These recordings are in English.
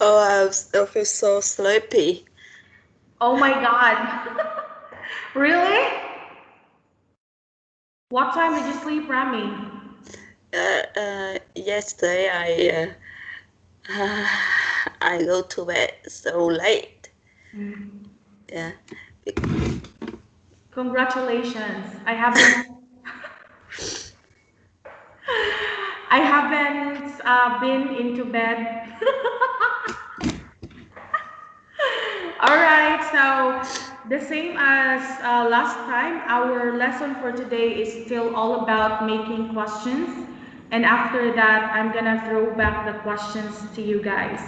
Oh, I feel so sleepy. Oh my God. Really? What time did you sleep, Rami? Yesterday I go to bed so late. Mm. Yeah. Congratulations. I haven't been into bed. All right, so the same as last time, our lesson for today is still all about making questions. And after that, I'm gonna throw back the questions to you guys.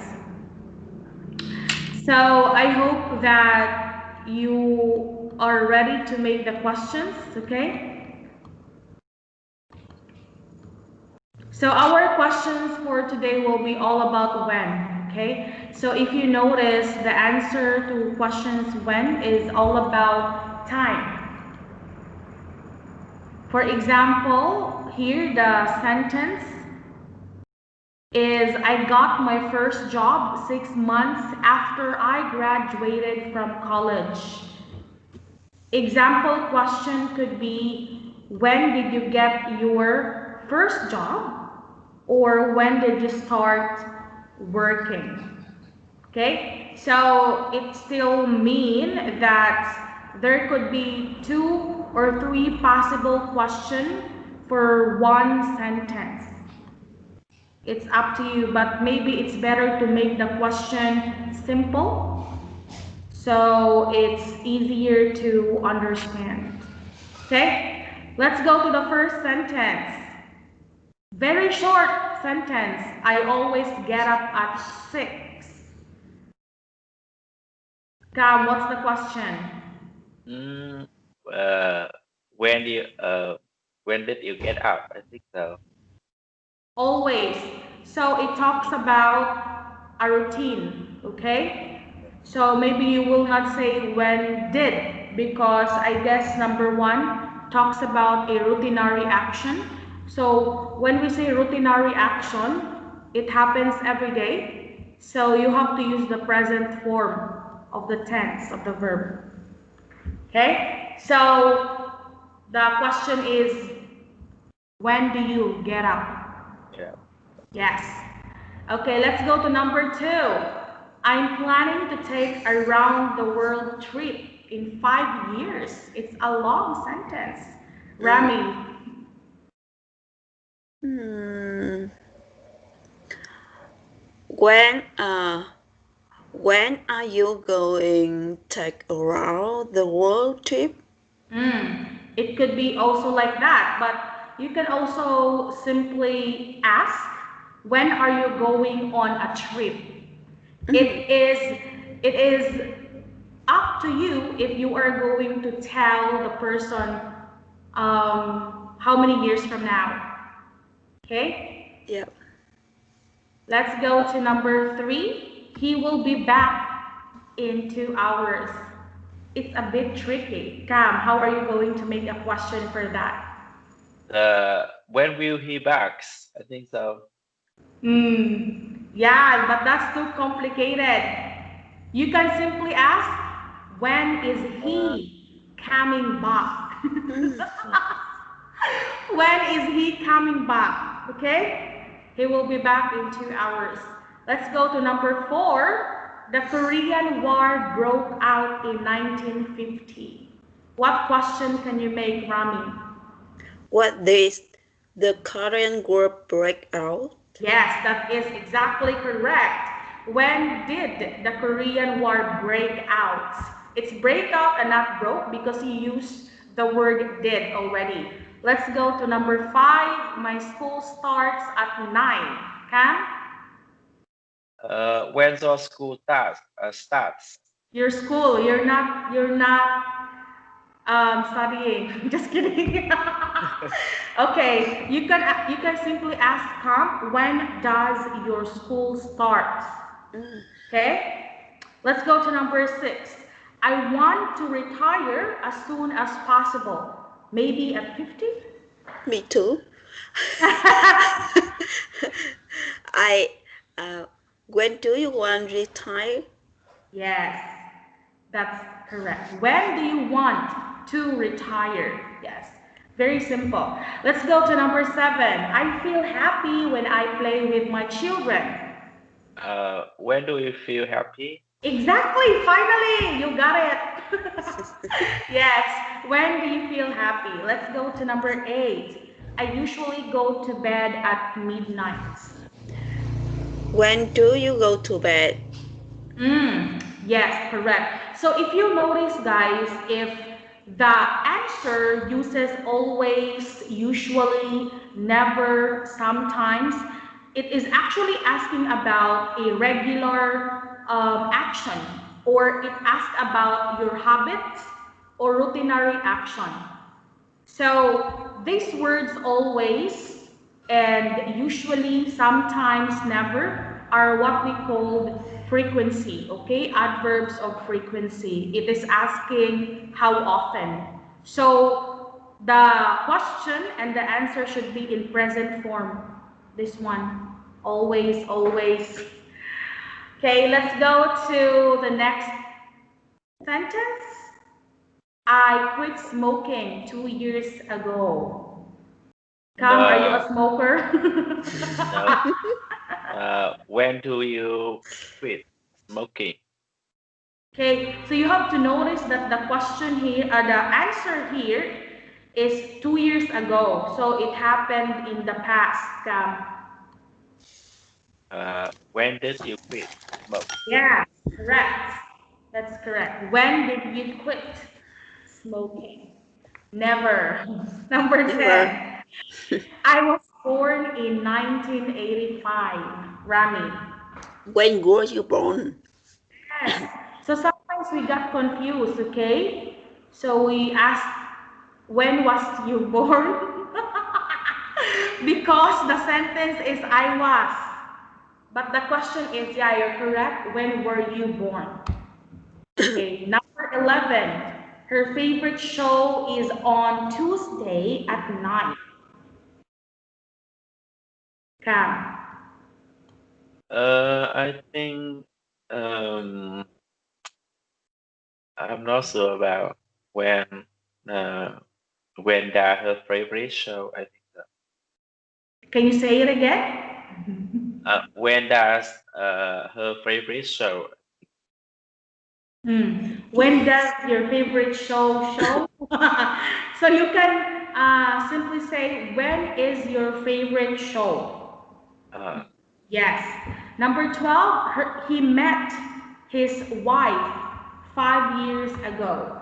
So I hope that you are ready to make the questions, okay? So our questions for today will be all about when, okay? So if you notice, the answer to questions when is all about time. For example, here the sentence is I got my first job 6 months after I graduated from college. Example question could be when did you get your first job or when did you start working? Okay, so it still mean that there could be two or three possible questions for one sentence. It's up to you, but maybe it's better to make the question simple so it's easier to understand. Okay, let's go to the first sentence. Very short sentence. I always get up at 6. Cam, what's the question? Mm, uh, when you when did you get up? I think so. Always. So it talks about a routine, okay? So maybe you will not say when did, because I guess number one talks about a routinary action. So when we say routinary action, it happens every day. So you have to use the present form of the tense of the verb. Okay? So the question is, when do you get up? Yeah. Yes. Okay, let's go to number two. I'm planning to take a round the world trip in 5 years. It's a long sentence. Mm. Rami, Hmm. When when are you going take around the world trip? it could be also like that, but you can also simply ask, when are you going on a trip? Mm. It is up to you if you are going to tell the person how many years from now. Okay, Yeah. let's go to number three. He will be back in 2 hours. It's a bit tricky. Cam, how are you going to make a question for that? When will he back? I think so. Yeah, but that's too complicated. You can simply ask, when is Uh, he coming back? Mm. mm, When is he coming back? Okay? He will be back in 2 hours. Let's go to number four. The Korean War broke out in 1950. What question can you make, Rami? What days the Korean War break out? Yes, that is exactly correct. When did the Korean War break out? It's break out and not broke because he used the word did already. Let's go to number five. My school starts at 9. Cam? when your school starts? Your school, you're not studying. Just kidding. Okay, you can simply ask Cam, when does your school start? Mm. Okay, let's go to number six. I want to retire as soon as possible. Maybe at 50? Me too. I uh, When do you want to retire? Yes, that's correct. When do you want to retire? Yes, very simple. Let's go to number seven. I feel happy when I play with my children. When do you feel happy? Exactly, finally, you got it. Yes, when do you feel happy? Let's go to number eight. I usually go to bed at midnight. When do you go to bed? Yes, correct. So if you notice, guys, if the answer uses always, usually, never, sometimes, it is actually asking about a regular action, or it asks about your habits or routinary action. So these words always and usually, sometimes, never are what we call frequency, okay? Adverbs of frequency. It is asking how often. So the question and the answer should be in present form. This one. Always, always. Okay, let's go to the next sentence. I quit smoking 2 years ago. Cam, are you a No, smoker? no. When do you quit smoking? Okay, so you have to notice that the question here, the answer here is 2 years ago. So it happened in the past, Cam. When did you quit smoke? Yeah, correct. That's correct. When did you quit smoking? Never. Number Never. 10. I was born in 1985, Rami. When were you born? Yes. So sometimes we got confused, okay? So we ask, when was you born? Because the sentence is I was. But the question is, yeah, you're correct. When were you born? Okay, number 11. Her favorite show is on Tuesday at 9. Cam. I think um, I'm not sure about when uh, when that her favorite show. I think so. Can you say it again? When that's her favorite show. When does your favorite show? So you can simply say, when is your favorite show? Uh, Yes. Number 12, he met his wife 5 years ago.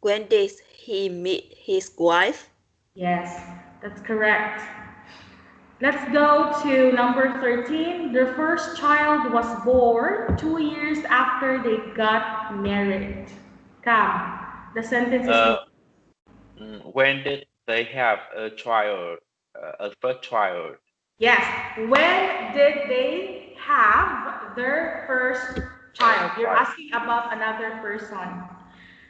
When did he meet his wife? Yes, that's correct. Let's go to number 13. Their first child was born 2 years after they got married. Come, the sentence is uh, when did they have a child? A first child. yes. When did they have their first child? You're Child. asking about another person.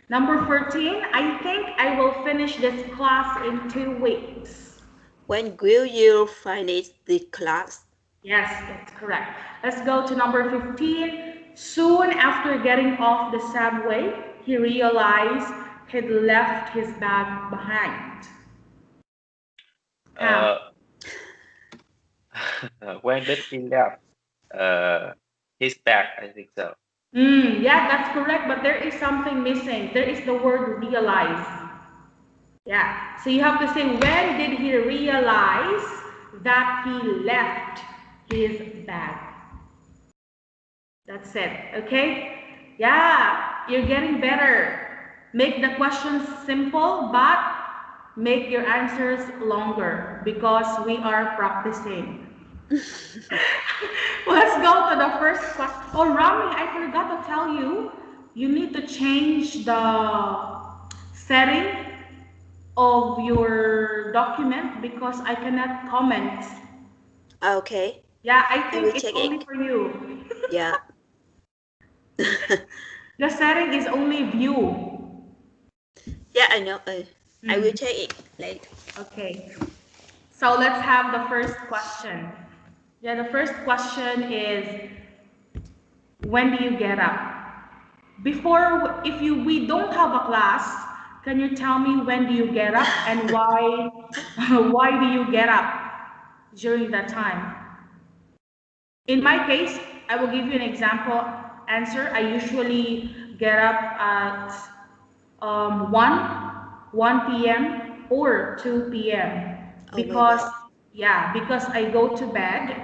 Number 14, I think I will finish this class in 2 weeks. When will you finish the class? Yes, that's correct. Let's go to number 15. Soon after getting off the subway, he realized he'd left his bag behind. Cam. Uh, when did he left? His back. I think so. Yeah, that's correct, but there is something missing. There is the word realize. Yeah, so you have to say, when did he realize that he left his bag? That's it, okay? Yeah, you're getting better. Make the questions simple, but make your answers longer because we are practicing. Let's go to the first question. Oh, Rami, I forgot to tell you, you need to change the setting of your document because I cannot comment. Okay, Yeah, I I will think it's check only it. for you. Yeah. The setting is only view. Yeah, I know. I will Mhm. check it later. Okay. So let's have the first question. Yeah, the first question is when do you get up? Before, if you we don't have a class, can you tell me when do you get up and why why do you get up during that time? In my case, I will give you an example answer. I usually get up at 1, 1 p.m. or 2 p.m. Oh my because, God. yeah, because I go to bed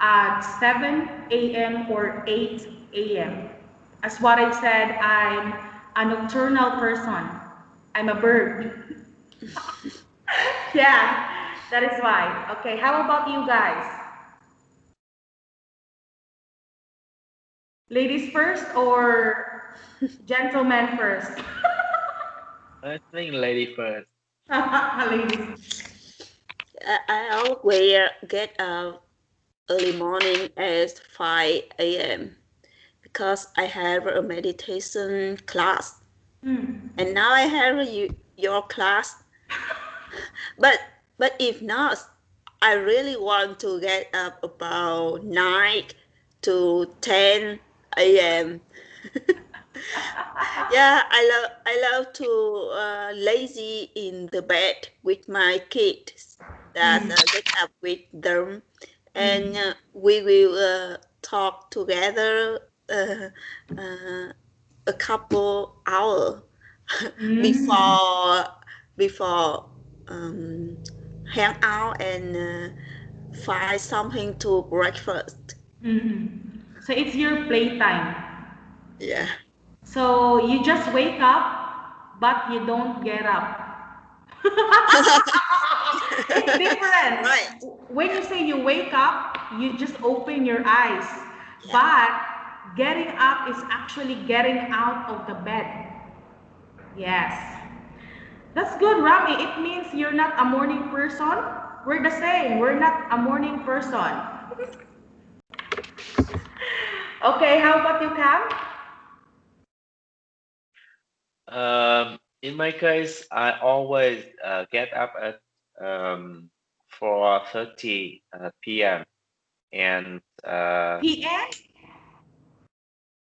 at 7 a.m. or 8 a.m. As what I said, I'm a nocturnal person. I'm a bird. Yeah, that is why. Okay, how about you guys? Ladies first or gentlemen first? I think lady first. Ladies. I always get up early morning at 5 a.m. because I have a meditation class. Mm. And now I have your class. But but if not, I really want to get up about 9 to 10 a.m. Yeah, I love to lazy in the bed with my kids that Mm. get up with them, and Mm. we will talk together uh, a couple hour Mm. before before um, hang out and find something to breakfast. Mm. So it's your playtime. Yeah. So you just wake up, but you don't get up. It's different. Right. When you say you wake up, you just open your eyes. Yeah. But getting up is actually getting out of the bed. Yes. That's good, Rami. It means you're not a morning person. We're the same. We're not a morning person. Okay, how about you, Cam? In my case, I always get up at 4:30 p.m. and PM?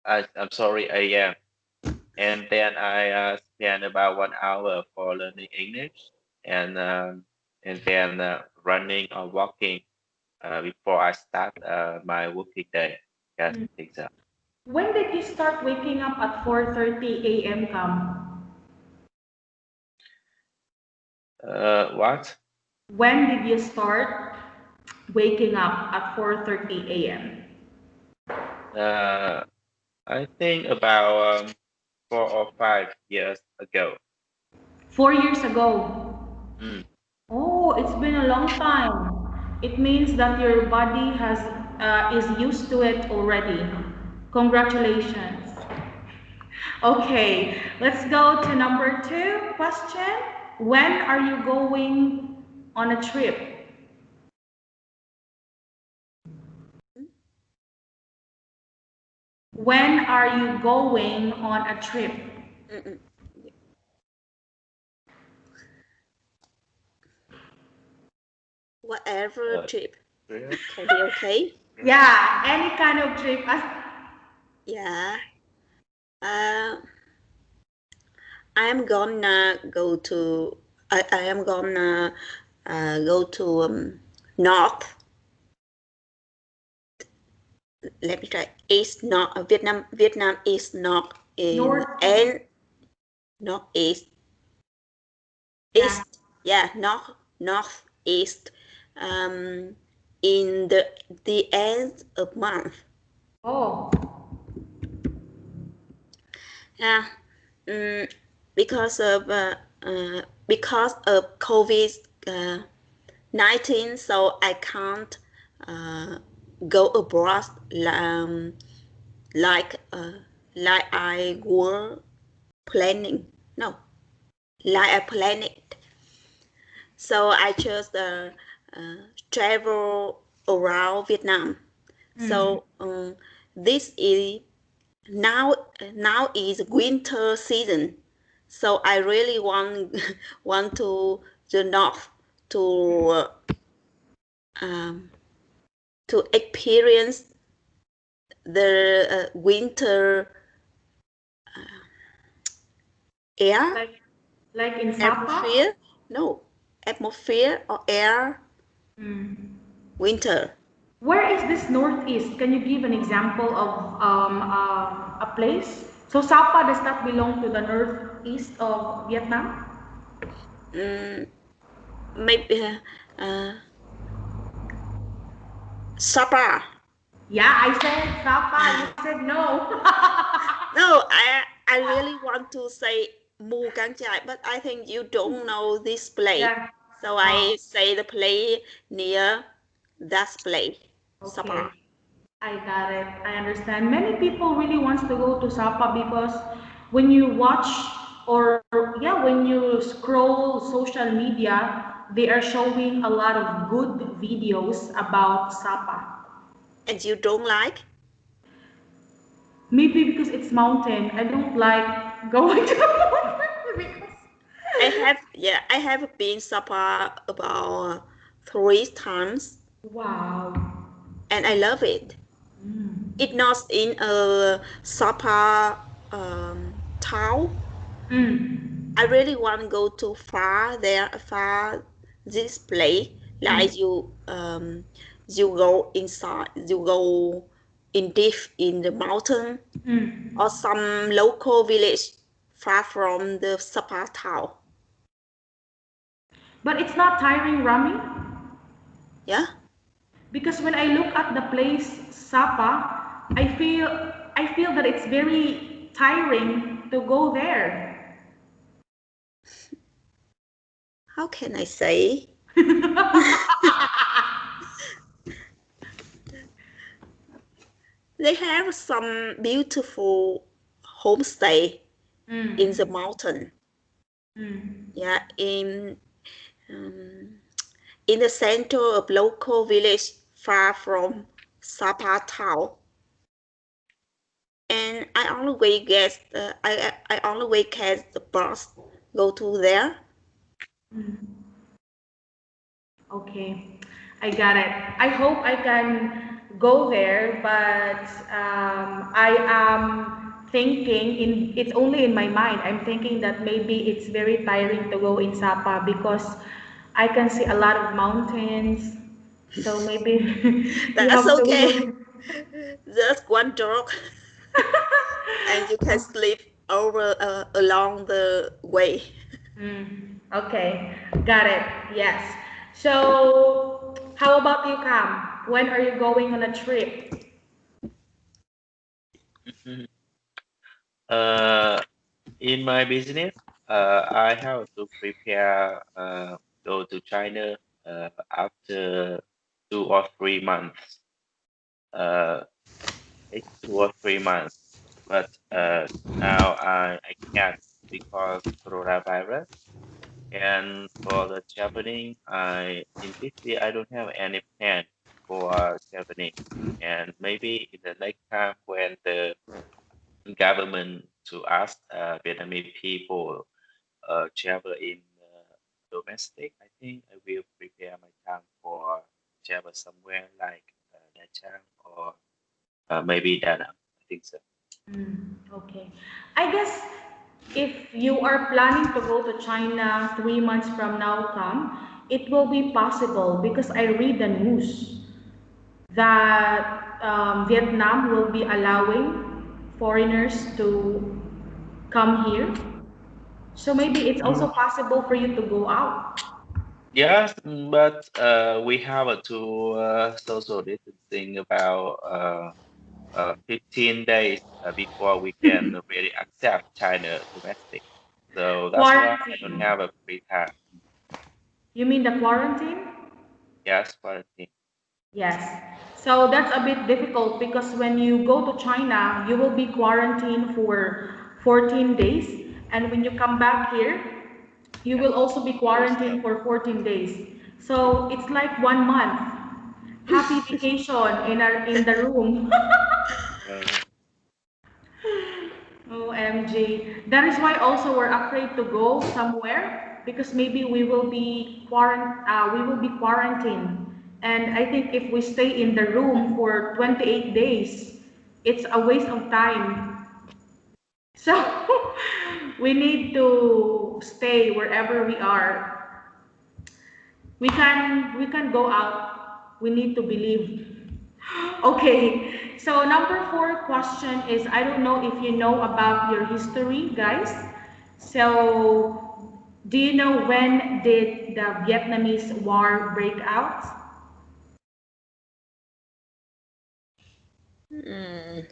I'm sorry, a.m. And then I spend about 1 hour for learning English and then running or walking before I start my working day. Yes, I think so. When did you start waking up at 4:30 a.m., Cam? What? When did you start waking up at 4:30 a.m.? Uh, I think about 4 or 5 years ago. 4 years ago. Mm. Oh, it's been a long time. It means that your body has is used to it already. Congratulations. Okay, let's go to number two question. When are you going on a trip? When are you going on a trip? Mm-mm. Whatever Uh, trip trip? can be okay. Yeah, any kind of trip. Yeah. Uh, I am gonna go to. I am gonna go to North. Let me try. East North. Vietnam. Vietnam is not in Northeast. and northeast. Yeah. East. Yeah. Northeast. Um, in the end of month. Oh. Yeah. Mm, because of COVID 19, so I can't uh, go abroad like like I were planning. No, like I planned it. So I just uh, travel around Vietnam. Mm. So this is now now is winter season. So I really want want to the north to um, to experience the winter air, Like like in Sapa? atmosphere. No, atmosphere or air, Mm. winter. Where is this northeast? Can you give an example of a place? So Sapa does not belong to the northeast of Vietnam? Mm, maybe Sapa. Yeah, I said Sapa. You said no. No, I really want to say Mu Cang Chai, but I think you don't know this place. Yeah. So Oh, I say the place near that place, okay. Sapa. I got it. I understand. Many people really wants to go to Sapa because when you watch or yeah, when you scroll social media, they are showing a lot of good videos about Sapa. And you don't like? Maybe because it's mountain. I don't like going to the mountain because I have been Sapa about 3 times, wow. and I love it. Mm. It's not in a Sapa town. Mm. I really want to go to far this place. Mm. Like you go inside, you go in deep in the mountain or Mm. some local village far from the Sapa town. But it's not tiring, Rami, Yeah. because when I look at the place Sapa, I feel that it's very tiring to go there. How can I say? They have some beautiful homestay in the Mm. mountain. Mm. Yeah, um, in the center of local village far from Sapa town. And I always get the bus go to there. Mm. Okay, I got it. I hope I can go there, but I am thinking it's only in my mind. I'm thinking that maybe it's very tiring to go in Sapa because I can see a lot of mountains. So maybe you That's have to okay. look. Just one drop, and you can sleep over along the way. Mm, okay, got it. Yes. So, how about you, Cam? When are you going on a trip? Mhm. Uh, in my business, I have to prepare go to China after 2 or 3 months. Uh, it's 2 or 3 months, but now I can't because coronavirus. And for the traveling, I in this year I don't have any plan for traveling. And maybe in the next time when the government to ask Vietnamese people travel in domestic, I think I will prepare my time for travel somewhere like Nha Trang or maybe Da Nang. I think so. Mm, okay. I guess if you are planning to go to China 3 months from now, Cam, it will be possible because I read the news that Vietnam will be allowing foreigners to come here. So maybe it's also Mm. possible for you to go out. Yes, but we have to social distancing about 15 days before we can really accept China domestic. So that's why I don't Quarantine. have a free time. You mean the quarantine? Yes, quarantine. Yes. So that's a bit difficult because when you go to China, you will be quarantined for 14 days. And when you come back here, you will also be Also, quarantined for 14 days. So it's like 1 month. Happy vacation in the room. uh, OMG. That is why also we're afraid to go somewhere because maybe we will be quarantined And I think if we stay in the room for 28 days, it's a waste of time. So we need to stay wherever we are. We can go out. We need to believe. Okay. So number four question is, I don't know if you know about your history, guys. So do you know when did the Vietnamese War break out? Mm,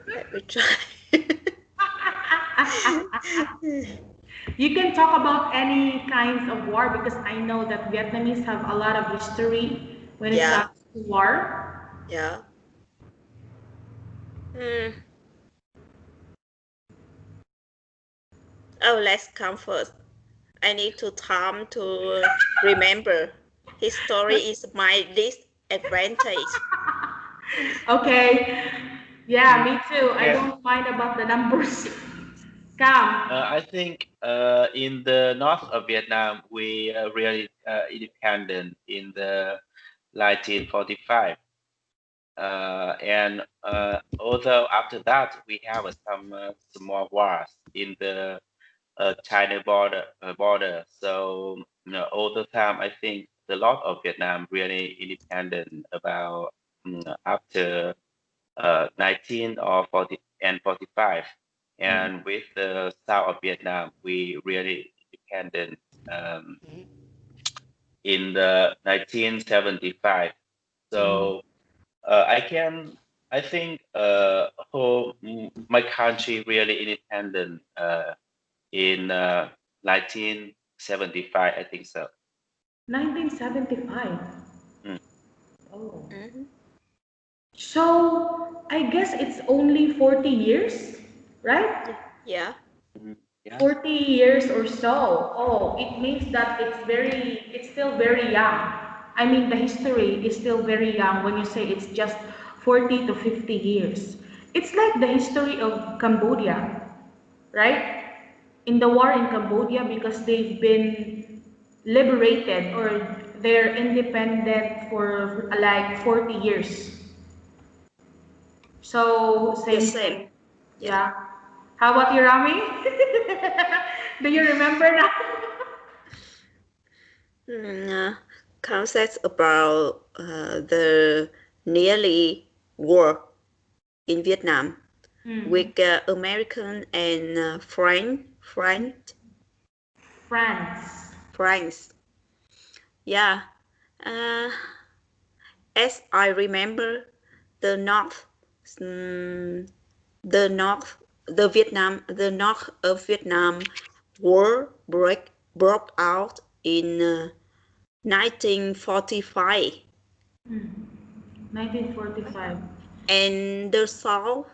let me try. You can talk about any kinds of war because I know that Vietnamese have a lot of history when it Yeah, comes to war. yeah. Mm. Oh, let's come first. I need to time to remember. History is my disadvantage. Okay. Yeah, Mm, me too. I yeah. don't mind about the numbers. Come. I think in the north of Vietnam, we really independent in the 1945. And although after that, we have some small wars in the China border. So all the time, I think the lot of Vietnam really independent about after 19 or 40 and 45. And with the south of Vietnam, we really independent um, in the 1975. So I think my country really independent in 1975. I think so. 1975. Mm, Oh. Mhm. So I guess it's only 40 years, right? Yeah, yeah, mm, yeah. 40 years or so. Oh, it means that it's still very young. I mean, the history is still very young when you say it's just 40 to 50 years. It's like the history of Cambodia, right? In the war in Cambodia because they've been liberated or they're independent for like 40 years. So, the same same. thing. Yeah. Yeah. How about you, Rami? Do you remember now? Mm, concepts about the nearly war in Vietnam Hmm. with American and France. France. Yeah. Uh, as I remember, the North, mm, the North, the North of Vietnam war broke out in 1945, Hmm. 1945. and the South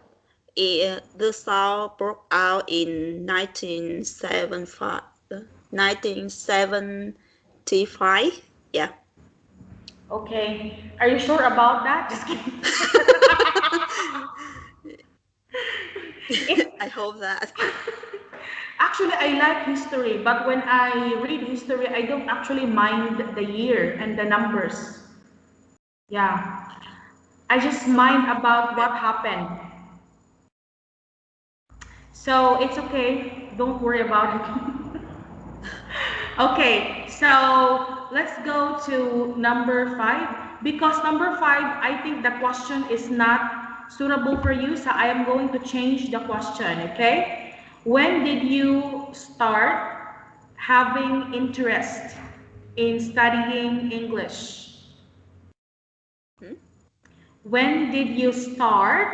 broke out in 1975. 1975. Yeah. Okay. Are you sure about that? Just kidding. It's I hope that. actually I like history, but when I read history, I don't actually mind the year and the numbers. Yeah. I just mind about what happened. So it's okay. Don't worry about it. Okay, so let's go to number five. Because number five, I think the question is not suitable for you, so I am going to change the question, okay? When did you start having interest in studying English? Hmm? When did you start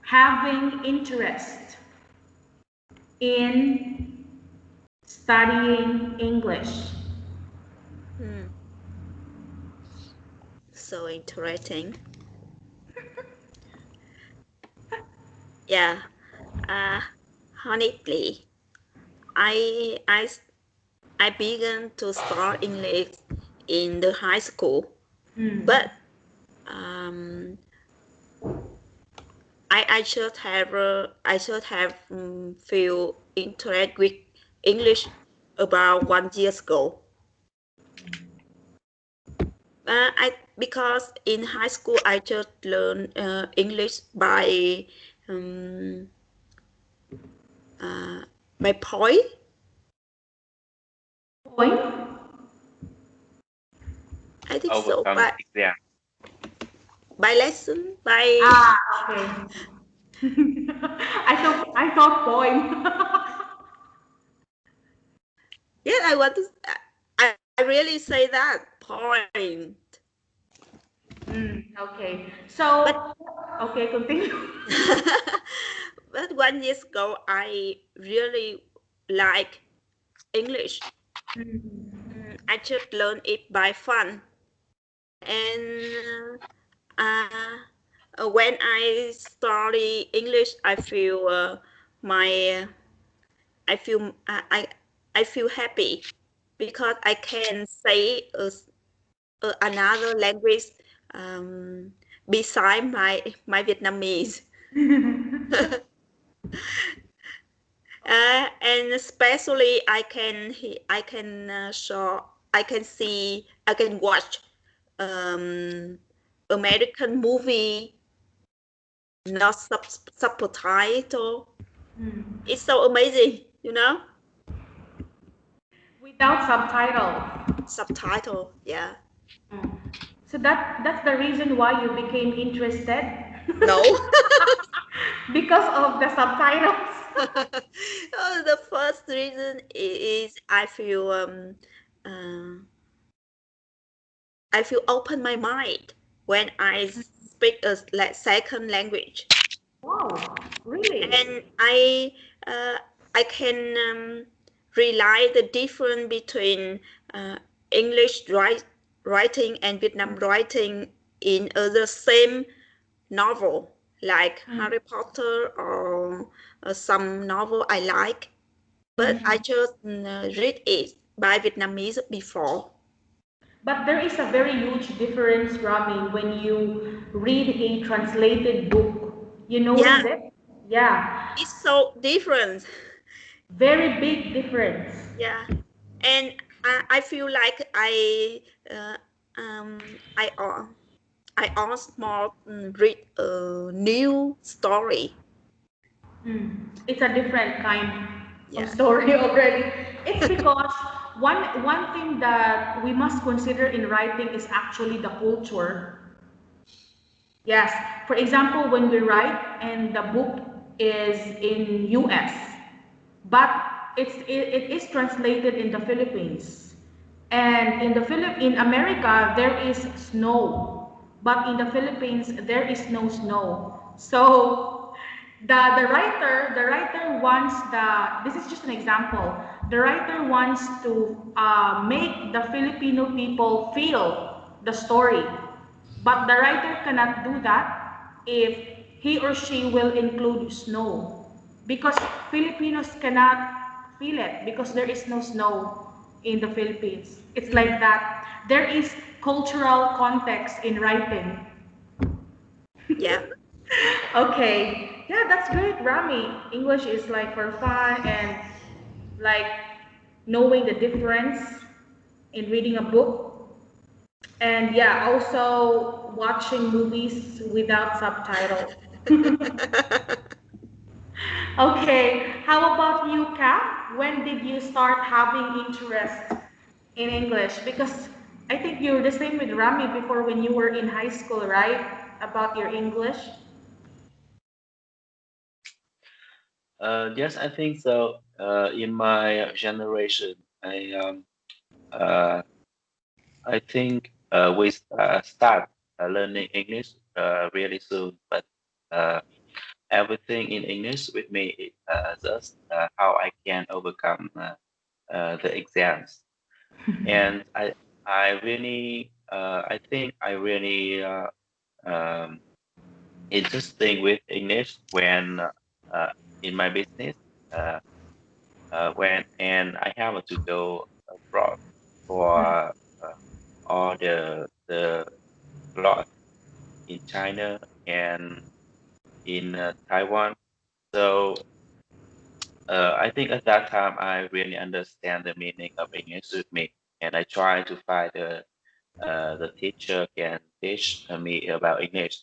having interest in studying English? Hmm. So interesting. Yeah. Uh, honestly, I I I began to start English in the high school, Hmm. but um, I should have feel interest with English about 1 year ago. I because in high school I just learned English um, uh, by point. Point? I think so. Overcome exam. By lesson by Ah, okay. I thought point. yeah. I want to. I really say that point. Okay. But So, okay, continue. but 1 year ago I really like English. I just learned it by fun and when I study English, my I feel I feel happy because I can say another language um, beside my Vietnamese. And especially I can see I can watch um, American movie not subtitle. It's so amazing, you know. Without subtitle. Subtitle, yeah. So that's the reason why you became interested No. because of the subtitles. Oh, the first reason is uh, I feel open my mind when I speak a second language, Wow, really? and uh, I can realize the difference between uh, English writing and Vietnam writing in the same novel, like Harry Potter or some novel I like. But I just read it by Vietnamese before. But there is a very huge difference, Rami, when you read a translated book. You Yeah, notice it? Yeah, it's so different. very big difference. Yeah, and I feel like uh, I almost more read a new story. It's a different kind of Yeah, story already. It's because one thing that we must consider in writing is actually the culture. Yes. For example, when we write and the book is in US, but it is translated in the Philippines. And in America there is snow, but in the Philippines there is no snow. So the writer wants the this is just an example. The writer wants to make the Filipino people feel the story, but the writer cannot do that if he or she will include snow because Filipinos cannot feel it because there is no snow in the Philippines. It's like that. There is cultural context in writing. yeah, Okay. Yeah, that's great, Rami. English is like for fun and like knowing the difference in reading a book. And yeah, also watching movies without subtitles. Okay, how about you, Kat? When did you start having interest in English? Because I think you're the same with Rami before when you were in high school, right? About your English. Yes, I think so. In my generation, uh, I think we start learning English really soon, but uh, everything in English with me is just how I can overcome the exams. And I really, I think I really um, interesting with English when in my business. Uh, when and I have to go abroad for all the plot in China and in Taiwan. So I think at that time I really understand the meaning of English with me, and I try to find the teacher can teach me about English.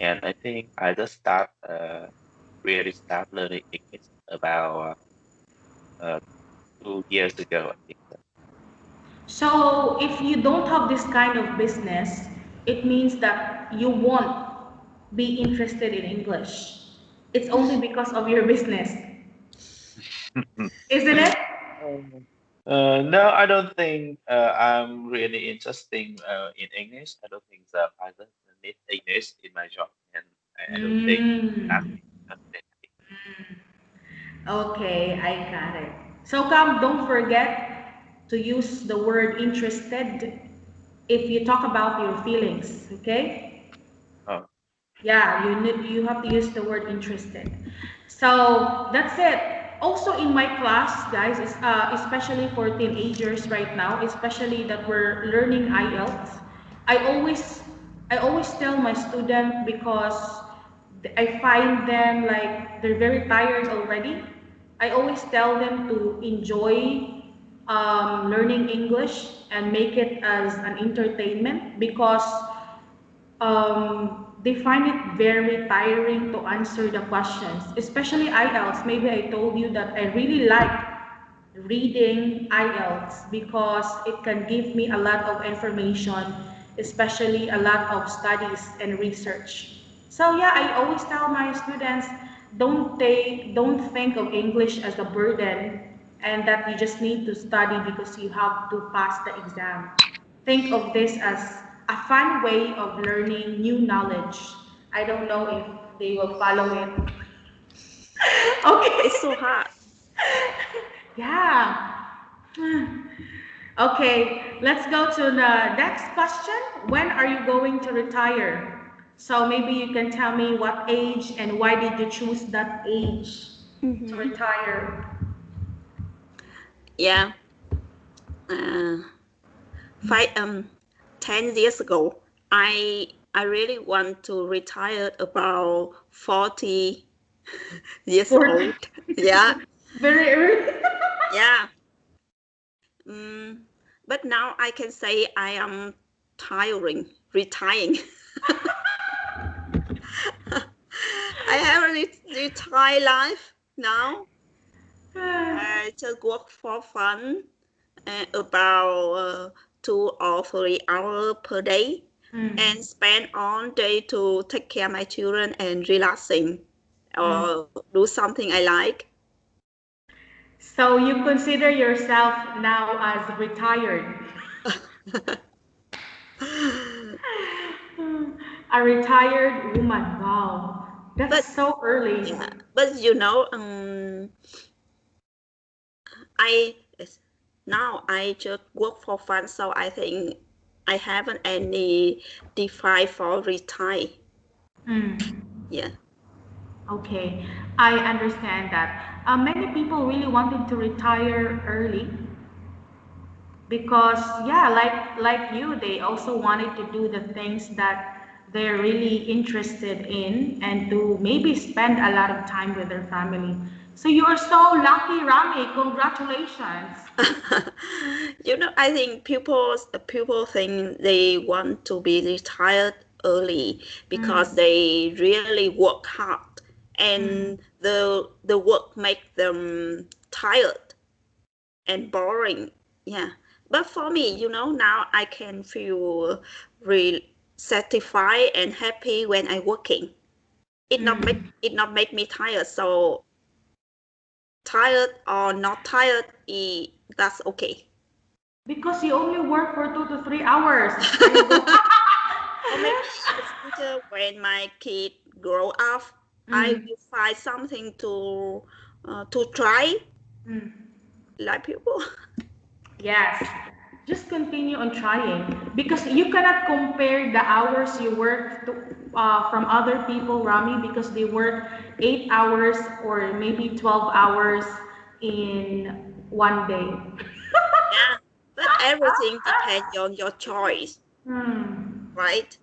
And I think I just really start learning English about 2 years ago. I think so. So if you don't have this kind of business, it means that you won't be interested in English. It's only because of your business, isn't it? No, I don't think I'm really interested in English. I don't think so. I don't need English in my job, and I don't think that's Mm. interesting. Okay, I got it. So come, don't forget to use the word interested if you talk about your feelings, okay? Oh, Yeah, you have to use the word interested. So that's it. Also in my class, guys, is especially for teenagers right now, especially that we're learning IELTS. I always I always tell my student because I find them like they're very tired already. I always tell them to enjoy learning English and make it as an entertainment because they find it very tiring to answer the questions, especially IELTS. Maybe I told you that I really like reading IELTS because it can give me a lot of information, especially a lot of studies and research. So yeah, I always tell my students, don't think of English as a burden and that you just need to study because you have to pass the exam. Think of this as a fun way of learning new knowledge. I don't know if they will follow it. It's so Okay. hard. Yeah. Okay, let's go to the next question. When are you going to retire? So maybe you can tell me what age and why did you choose that age to Hmm. retire? Yeah. Uh, five 10 years ago, I really want to retire about 40 years 40. old. Yeah, Very early. yeah. Mm, but now I can say I am retiring. I have a retired life now. I just work for fun, about 2 or 3 hours per day, and Mm, spend all day to take care of my children and relaxing mm. or do something I like. So you consider yourself now as retired. A retired woman. Wow. That's But so early. yeah, but I now I just work for fun, so I think I haven't any define for retire. Mm. Yeah. Okay, I understand that. Many people really wanted to retire early because, yeah, like you, they also wanted to do the things that they're really interested in and to maybe spend a lot of time with their family. So you are so lucky, Rami. Congratulations. I think people think they want to be retired early because Mm, they really work hard and mm, the work make them tired and boring. Yeah. But for me, now I can feel really satisfied and happy when I working. mm. It not make me tired. So tired or not tired, that's okay. Because you only work for 2 to 3 hours. Are you going? Or maybe in the future when my kid grow up, I Mm, will find something to try mm. like people. Yes, just continue on trying because you cannot compare the hours you work from other people, Rami, because they work 8 hours or maybe 12 hours in one day. Yeah, but everything depends on your choice, Hmm. right?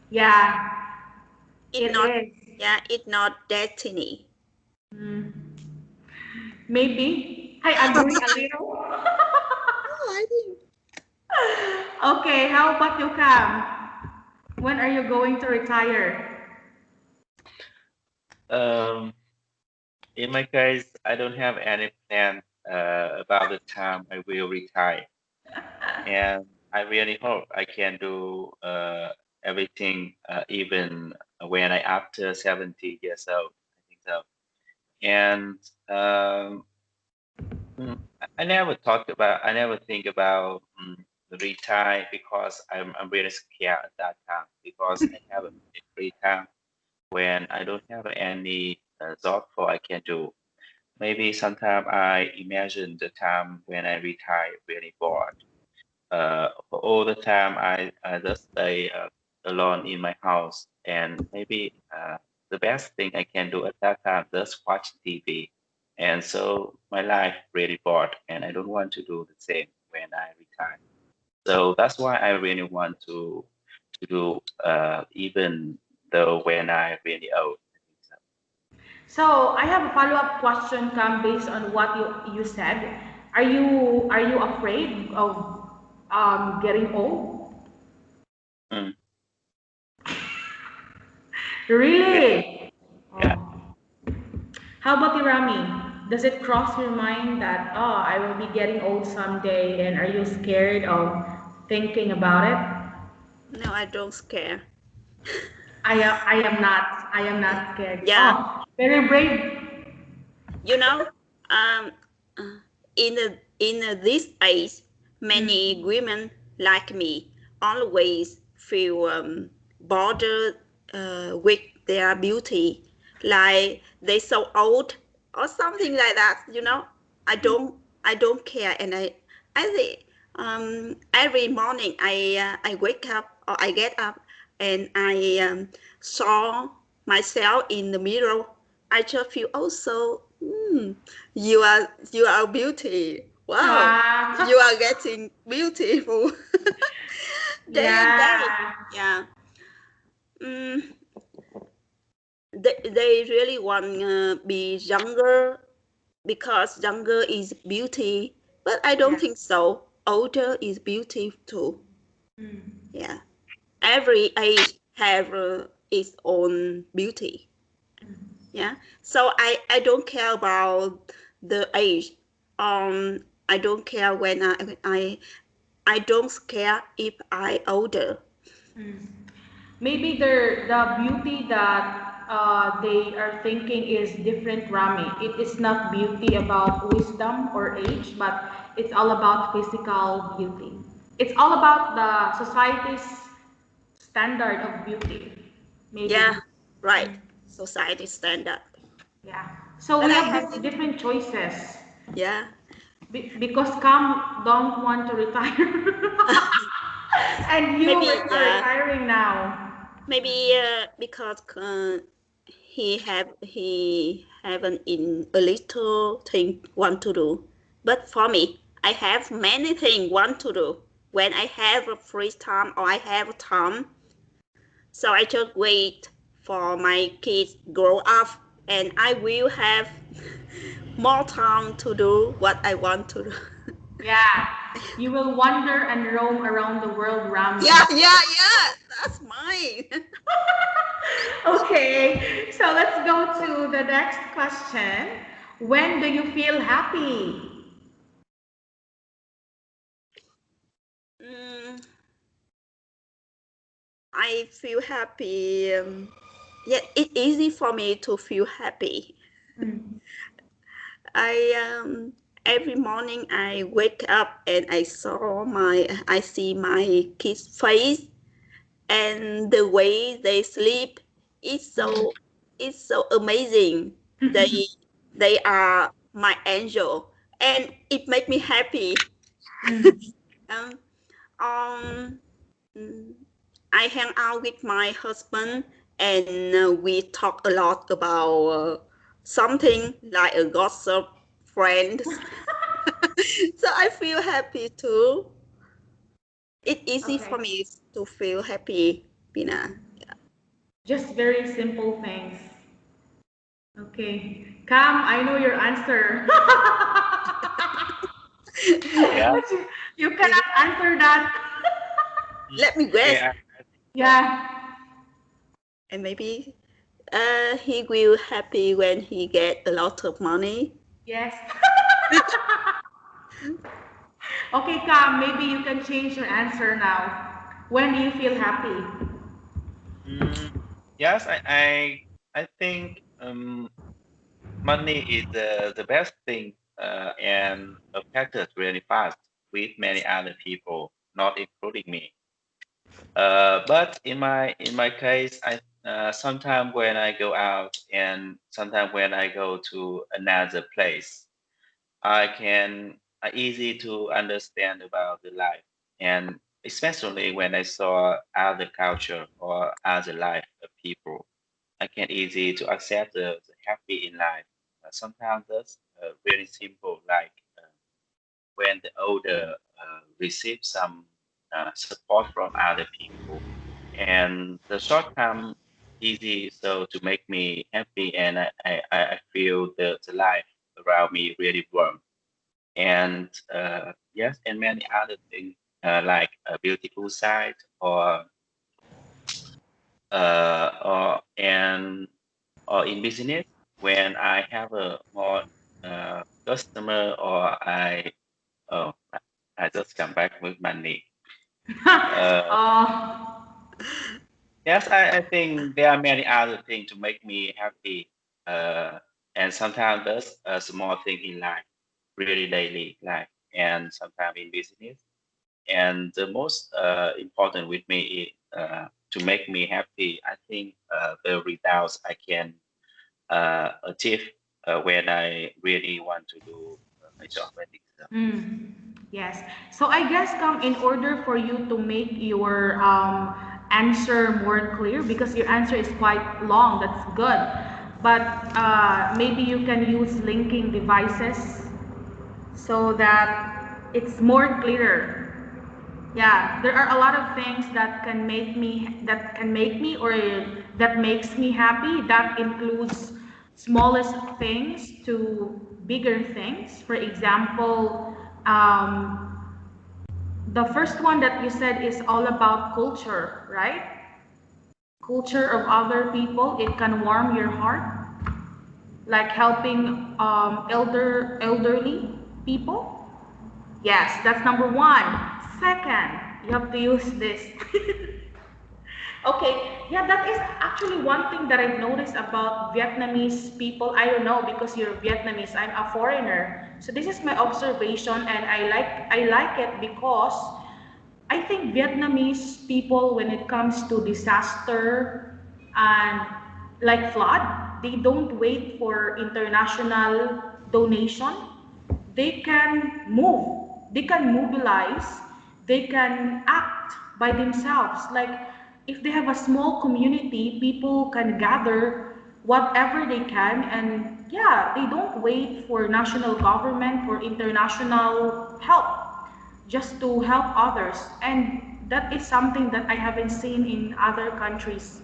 Yeah, It it not is. Yeah, it not destiny. Hmm. Maybe I agree a little. Oh, I think. Okay, how about you, Cam? When are you going to retire? Um, in my case, I don't have any plan about the time I will retire, and I really hope I can do everything, even when I after 70 years old. I think so. And I never talked about, I never think about the retire because I'm really scared at that time because I have a free time when I don't have any job for I can do. Maybe sometime I imagine the time when I retire really bored. For all the time I just stay alone in my house and maybe the best thing I can do at that time just watch TV. And so my life really bored and I don't want to do the same when I retire. So that's why I really want to do even though when I really old. I think so. So I have a follow-up question, Cam, based on what you said. Are you afraid of getting old? Mm, really? Really? Yeah. Oh. How about you, Rami? Does it cross your mind that, oh, I will be getting old someday, and are you scared of thinking about it? No, I don't scare. I am not. I am not scared. Yeah, Oh, very brave. you know, um, uh, in this age, many Mm, women like me always feel bothered with their beauty, like they so old or something like that. I don't care, and I think every morning I wake up or I get up and I saw myself in the mirror. I just feel oh so you are beauty. Wow, you ah, are getting beautiful day and day. yeah. Yeah. Mm, they really want be younger because younger is beauty, but I don't Yes. think so. Older is beauty too. Mm, Yeah. Every age have its own beauty. mm, Yeah. So I don't care about the age. I don't care when I don't care if I older. mm. Maybe the beauty that they are thinking is different, Rami. It is not beauty about wisdom or age, but it's all about physical beauty. It's all about the society's standard of beauty, Yeah, maybe. right. Mm, Society standard. yeah. So But we I have have it. different choices. Yeah. Because Cam don't want to retire, and you Maybe are yeah. retiring now. Maybe because he haven't in a little thing want to do. But for me, I have many things want to do. When I have a free time or I have time, so I just wait for my kids grow up, and I will have more time to do what I want to do. Yeah, you will wander and roam around the world, Rami. Yeah, yeah, yeah. That's mine. Okay, so let's go to the next question. When do you feel happy? Mm, I feel happy. Yeah, it's easy for me to feel happy. Mm, I every morning I wake up and I see my kids' face and the way they sleep. It's mm, so it's so amazing. They are my angel, and it makes me happy. mm. Um, um, mm, I hang out with my husband and we talk a lot about something like a gossip friends. So I feel happy too. It's easy for Okay, me to feel happy, Pina. just very simple things. Okay, Cam, I know your answer. Yeah. You Is cannot answer that. let me Okay, guess, I think so. Yeah. and maybe he will happy when he get a lot of money. Yes. Okay, Cam, maybe you can change your answer now. When do you feel happy? Mm, yes, I think money is the best thing and affected really fast with many other people, not including me. But in my case, I sometimes when I go out and sometimes when I go to another place, I easy to understand about the life, and especially when I saw other culture or other life of people, I can easy to accept the happy in life. Sometimes that's very simple, like when the older receive some support from other people, and the short term easy so to make me happy, and I feel the life around me really warm, and yes, and many other things like a beautiful sight or or in business when I have a more customer or oh, I just come back with money. Uh, Oh, yes, I think there are many other things to make me happy. Uh, and sometimes there's a small thing in life, really daily life, and sometimes in business. And the most important with me is to make me happy. I think the results I can achieve when I really want to do my job. I think so. mm, yes. So I guess, Cam, in order for you to make your answer more clear, because your answer is quite long, that's good. But maybe you can use linking devices so that it's more clearer. Yeah, there are a lot of things that can make me or that makes me happy. That includes smallest things to bigger things. For example, the first one that you said is all about culture, right? Culture of other people, it can warm your heart, like helping elderly people. Yes, that's number one. Second, you have to use this. Okay, yeah, that is actually one thing that I've noticed about Vietnamese people. I don't know because you're Vietnamese, I'm a foreigner. So this is my observation and I like it because I think Vietnamese people when it comes to disaster and like flood, they don't wait for international donation. They can move, they can mobilize, they can act by themselves. Like if they have a small community, people can gather whatever they can, and yeah, they don't wait for national government or international help just to help others. And that is something that I haven't seen in other countries.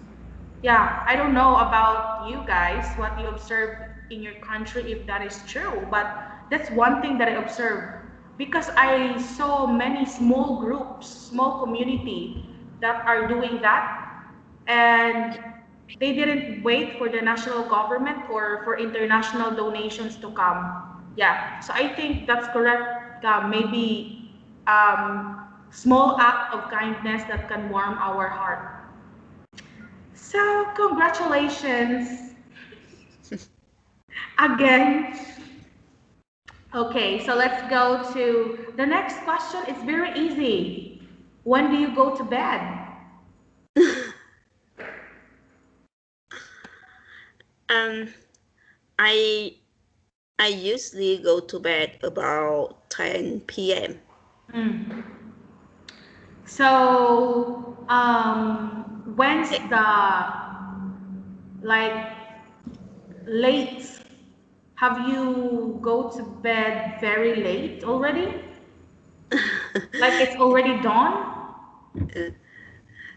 Yeah, I don't know about you guys, what you observe in your country, if that is true, but that's one thing that I observed because I saw many small groups, small community that are doing that, and they didn't wait for the national government or for international donations to come. Yeah, so I think that's correct. Maybe small act of kindness that can warm our heart. So, congratulations again. Okay, so let's go to the next question. It's very easy. When do you go to bed? um, I I usually go to bed about 10 p.m. Mm. So, when's the like late? Have you go to bed very late already? Like it's already dawn?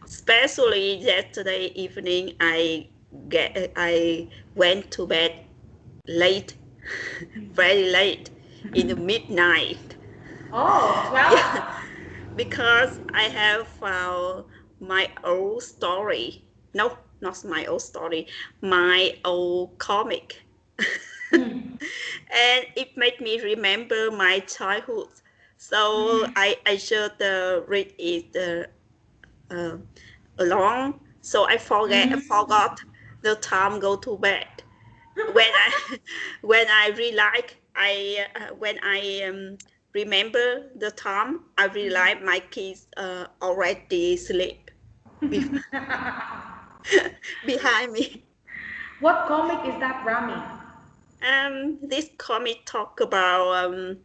Especially yesterday evening, I went to bed late, very late, in the midnight. Oh, Yeah, 12. because I have found my old story. No, not my old story, my old comic. Mm. And it made me remember my childhood. So I should read it uh, along. So I Mm. forgot the time go to bed. When I when I realize when I remember the time, I realize my kids already sleep be- behind me. What comic is that, Rami? This comic talk about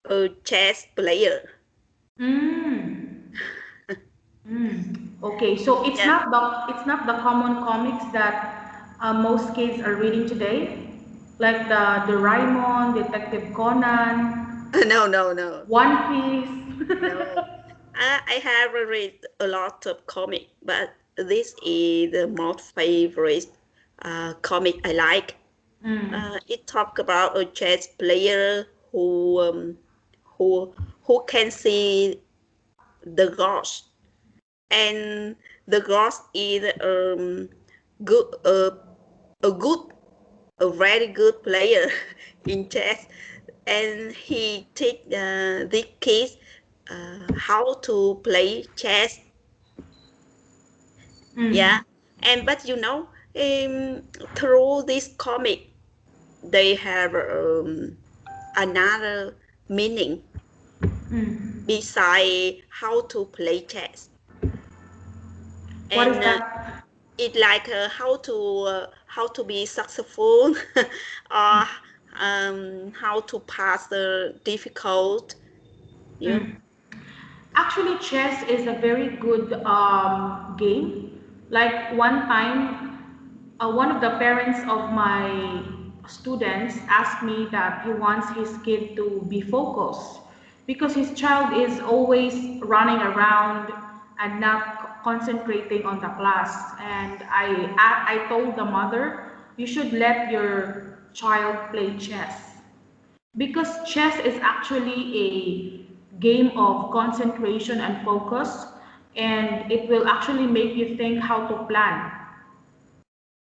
a chess player. Mm. Mm. Okay, so Yeah. it's not the common comics that most kids are reading today, like the Doraemon, Detective Conan, No, no, no, One Piece. no. I have read a lot of comic, but this is the most favorite comic I like. Mm. It talk about a chess player who who can see the ghost, and the ghost is good a good a very good player in chess, and he teach the kids how to play chess. Yeah, Mm. and but through this comic they have another meaning Mm. beside how to play chess, What is and that? it like how to be successful or how to pass the difficult you know. Mm. Actually, chess is a very good game. Like one time, one of the parents of my students asked me that he wants his kid to be focused because his child is always running around and not concentrating on the class. And I told the mother, you should let your child play chess because chess is actually a game of concentration and focus, and it will actually make you think how to plan.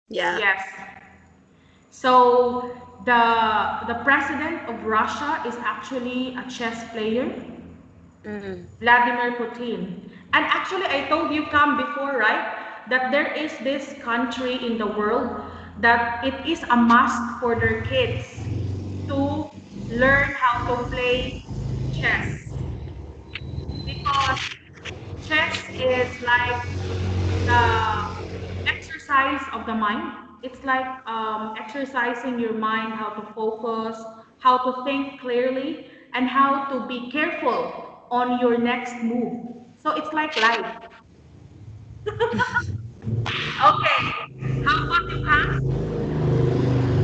Yeah. Yes. So the president of Russia is actually a chess player, Mm. Vladimir Putin. And actually, I told you come before, right? That there is this country in the world that it is a must for their kids to learn how to play chess because chess is like the exercise of the mind. It's like exercising your mind, how to focus, how to think clearly, and how to be careful on your next move. So it's like life. Okay, how about you, Hans?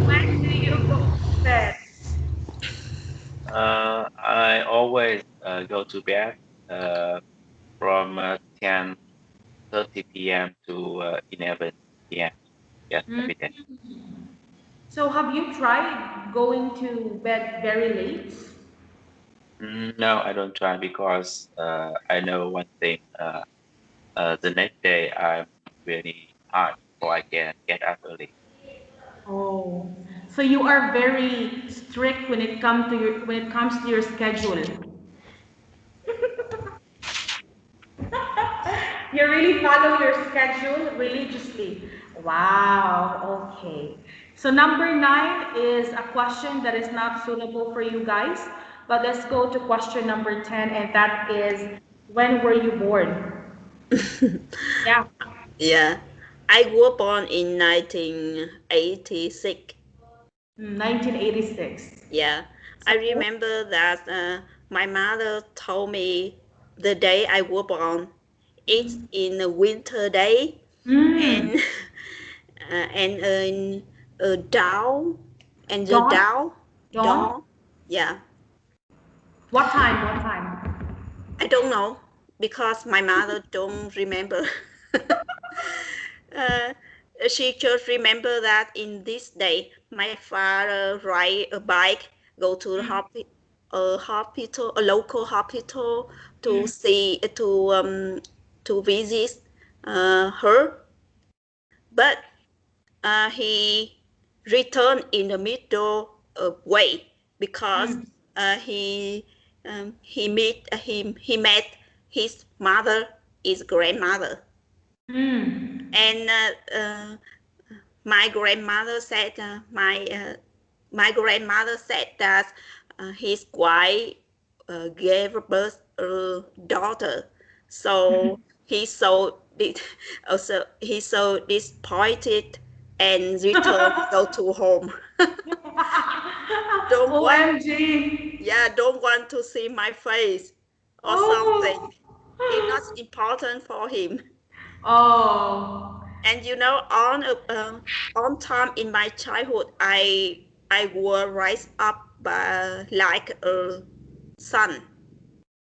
When do you go to bed? I always go to bed uh, from 10:30 p.m. to 11 p.m. Yes, Mm. every day. So have you tried going to bed very late? No, I don't try because I know one thing. The next day I'm really hard, so I can get up early. Oh, so you are very strict when it comes to your schedule. You really follow your schedule religiously. Wow, okay. So number 9 is a question that is not suitable for you guys, but let's go to question number 10, and that is, when were you born? Yeah. Yeah, I was born in 1986. 1986. Yeah, I So, remember that my mother told me the day I was born. It's in a winter day, mm, and and in a down and the Dawn? down Dawn? dawn. Yeah, What time? What time? I don't know because my mother don't remember. uh, she just remember that in this day my father ride a bike go to the Mm. hospital. a hospital, a local hospital, to Mm. see to visit her, but he returned in the middle of way because Mm. he met his mother, his grandmother, Mm. and my grandmother said my grandmother said that his wife gave birth a daughter, so he so also he so disappointed and returned go to home. don't want OMG. don't want to see my face or something. Oh. It's not important for him. Oh. And on time in my childhood, I was raised up by like a son.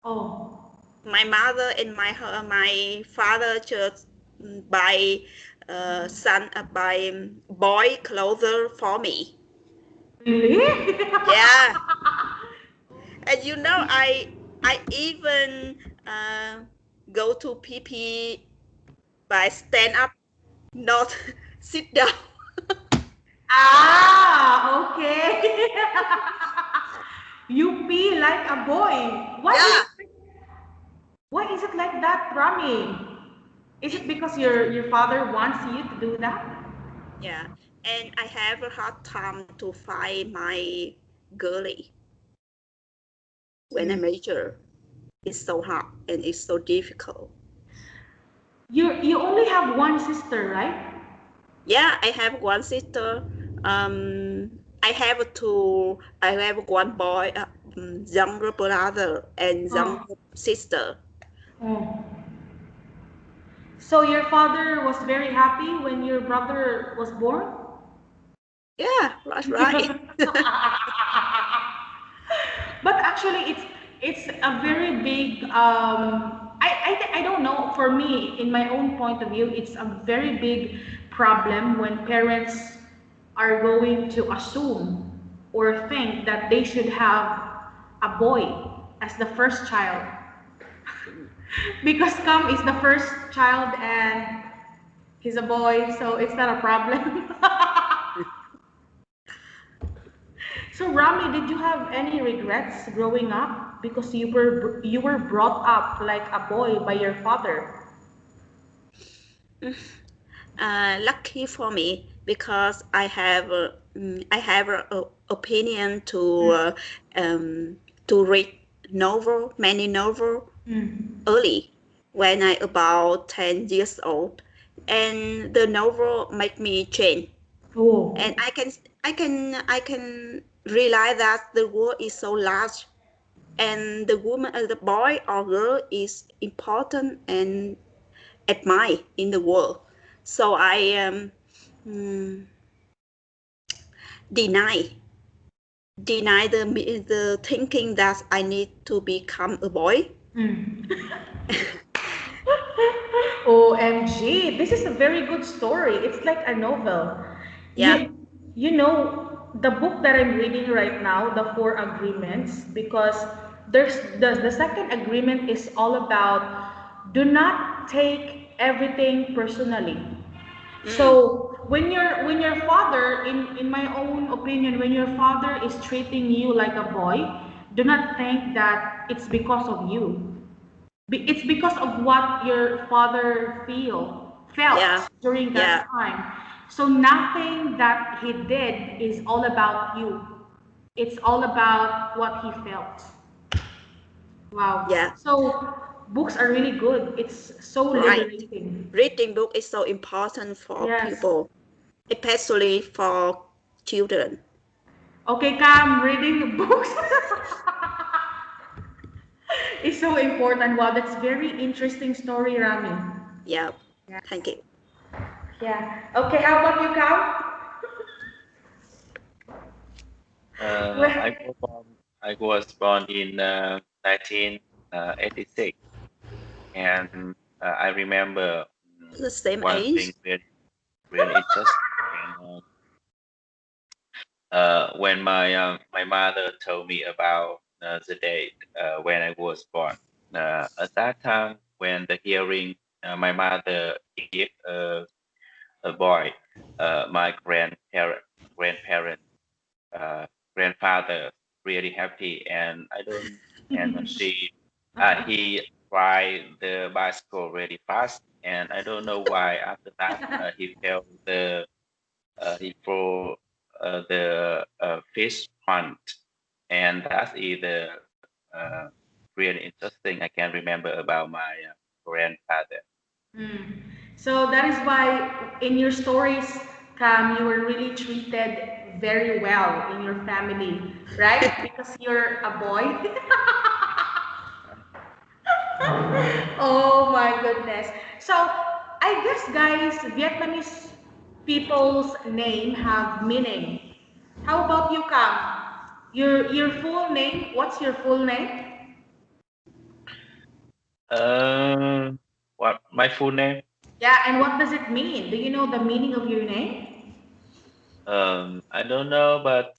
Oh. My mother and my father just buy by boy clothes for me. Really? Yeah, and I even uh, go to pee by stand up, not sit down. Ah, okay. You pee like a boy. Yeah, Why is it like that, Rami? Is it because your father wants you to do that? yeah, and I have a hard time to find my girlie when I Mm. major. It's so hard and it's so difficult. You only have one sister, right? Yeah, I have one sister. I have one boy, younger brother and Oh. younger sister. Oh. So your father was very happy when your brother was born? Yeah, that's right. But actually, it's a very big. I don't know. For me, in my own point of view, it's a very big problem when parents are going to assume or think that they should have a boy as the first child because Cam is the first child and he's a boy, so it's not a problem. So Rami, did you have any regrets growing up because you were brought up like a boy by your father? Lucky for me because I have a opinion Mm. um, to read many novel Mm. early when I about 10 years old, and the novel make me change, and Oh. I can realize that the world is so large, and the woman, the boy or girl is important and admired in the world. So I mm, deny deny the thinking that I need to become a boy. Mm. OMG, this is a very good story. It's like a novel. Yeah. You know the book that I'm reading right now, The Four Agreements, because there's the second agreement is all about do not take everything personally. Mm, So when your father, in my own opinion, when your father is treating you like a boy, do not think that it's because of you. It's because of what your father yeah. felt during Yeah. that time. So nothing that he did is all about you. It's all about what he felt. Wow. Yeah. So books are really good. It's so Right. liberating. Reading book is so important for Yes. people, especially for children. Okay, Cam, reading books is so important. Wow, that's very interesting story, Rami. Yeah. Thank you. Yeah. Okay, how about you, Cam? I Well, was born. I was born in 1986, and I remember The same one thing age. really interesting when my mother told me about the date when I was born. At that time, when the hearing my mother gave a boy, my grandparent, uh, grandfather really happy, and I don't, and she, he ride the bicycle really fast, and I don't know why. After that, he fell he throw fish pond, and that is the really interesting. I can remember about my grandfather. Mm. So that is why in your stories, Cam, you were really treated very well in your family, right? Because you're a boy. Oh my goodness. So I guess guys, Vietnamese people's name have meaning. How about you, Cam? Your full name? What's your full name? Uh, what my full name? Yeah, and what does it mean? Do you know the meaning of your name? I don't know, but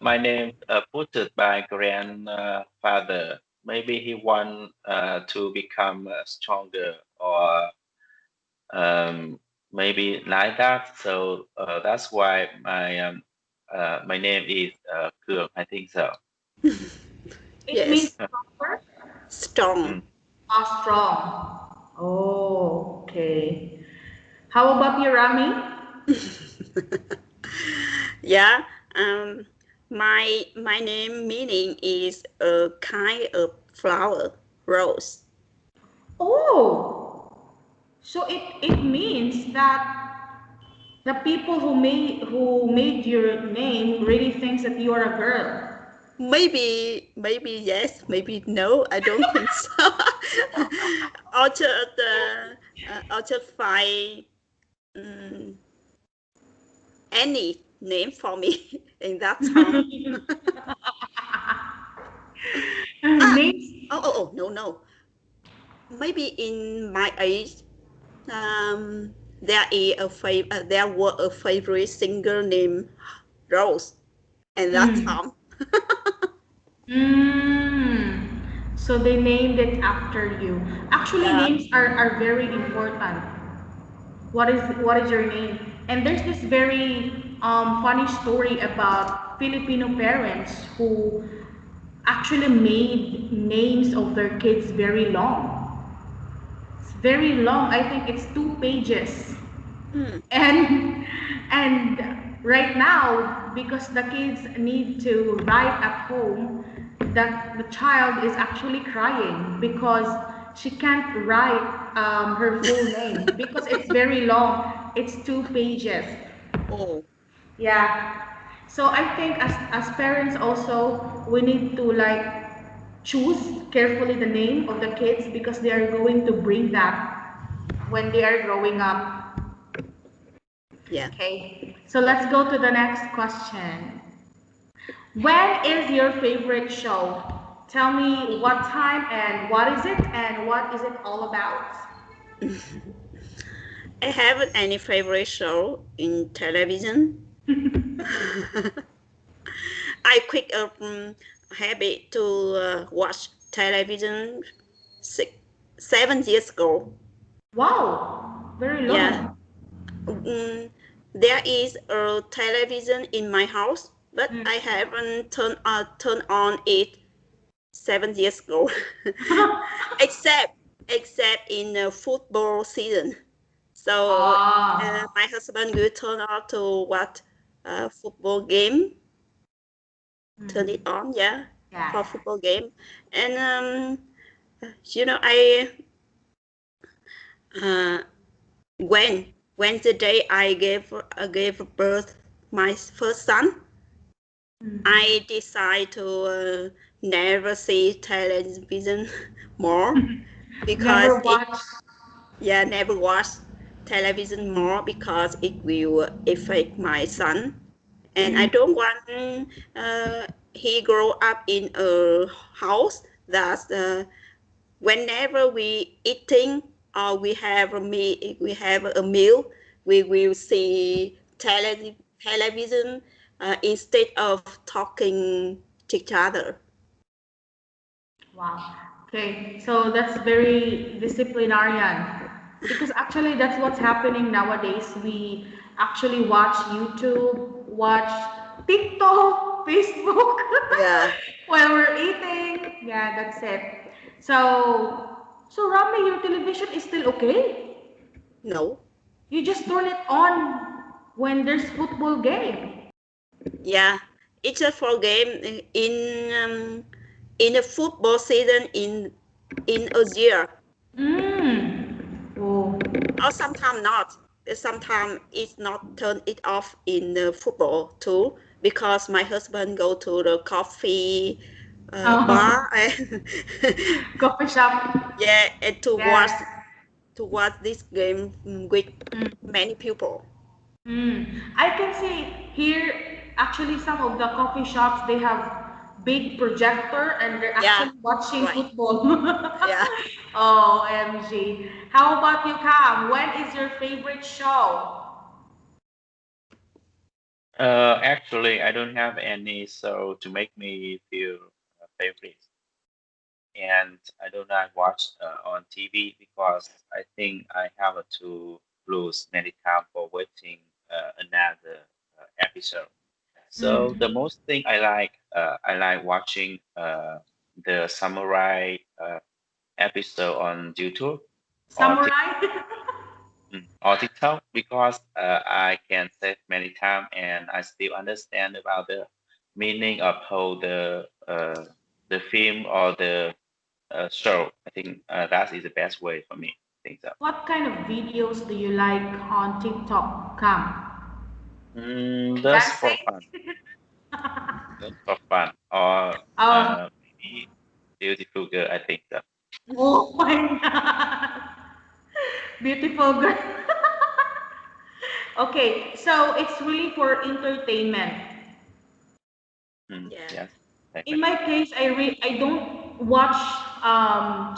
my name put it by grandfather. Maybe he want to become stronger, or um, maybe like that. So that's why my name is Cường. I think so. It means Yes, stronger strong. Mm. or strong. Oh, okay. How about you, Rami? Yeah, um, my name meaning is a kind of flower, rose. Oh, so it means that the people who made your name really thinks that you are a girl. Maybe yes, maybe no. I don't think so. Alter the alter find um, any name for me in that time. Ah, Names. no no. Maybe in my age, there were a favorite singer named Rose, and that Mm. time. Mm. So they named it after you. Actually, Yeah. names are very important. What is your name? And there's this very funny story about Filipino parents who actually made names of their kids very long. It's very long. I think it's 2 pages. Mm. And right now, because the kids need to write at home, that the child is actually crying because she can't write her full name because it's very long. It's 2 pages. Oh, Yeah. So I think as parents also we need to like choose carefully the name of the kids because they are going to bring that when they are growing up. yeah. Okay. So let's go to the next question. When is your favorite show? Tell me what time and what is it and what is it all about? I haven't any favorite show in television. I quit a habit to watch television six, 7 years ago. Wow, very Yeah, long. mm, there is a television in my house, but Mm. I haven't turned on it 7 years ago, except in the football season. So Ah. my husband will turn on to what football game, turn it Mm. on, yeah, for Yeah. football game, and I uh, when the day I gave birth my first son, Mm. I decide to never see television more because Never it watched. yeah never watch television more because it will affect my son, and I Mm. don't want he grow up in a house that whenever we eating or we have a meal, we will see television instead of talking each other. Wow. Okay, so that's very disciplinarian. Because actually, that's what's happening nowadays. We actually watch YouTube, watch TikTok, Facebook Yeah. while we're eating. Yeah, that's it. So Rami, your television is still okay? No. You just turn it on when there's football game. Yeah. It's a for game in the football season in a year. Mm. Oh. Or sometimes not. Sometimes it's not turn it off in the football too because my husband go to the coffee Oh. bar and Coffee shop. yeah, and Yes. to watch this game with Mm. many people. I can see here actually some of the coffee shops they have big projector and they're Yeah, actually watching right. football. Yeah. Oh, MG. How about you, Cam? When is your favorite show? Actually, I don't have any, so to make me feel favorite, and I do not watch on TV because I think I have to lose many time for waiting another episode. So Mm. the most thing I like watching the samurai episode on YouTube or Samurai? or TikTok because I can save many time and I still understand about the meaning of how the film or the show. I think that is the best way for me. I think so. What kind of videos do you like on TikTok, Cam? Just for Dancing? fun, just for fun, or Oh, maybe beautiful girl. I think so. oh my God. Beautiful girl. Okay, so it's really for entertainment. Yeah. Yes, In exactly. my case, I don't watch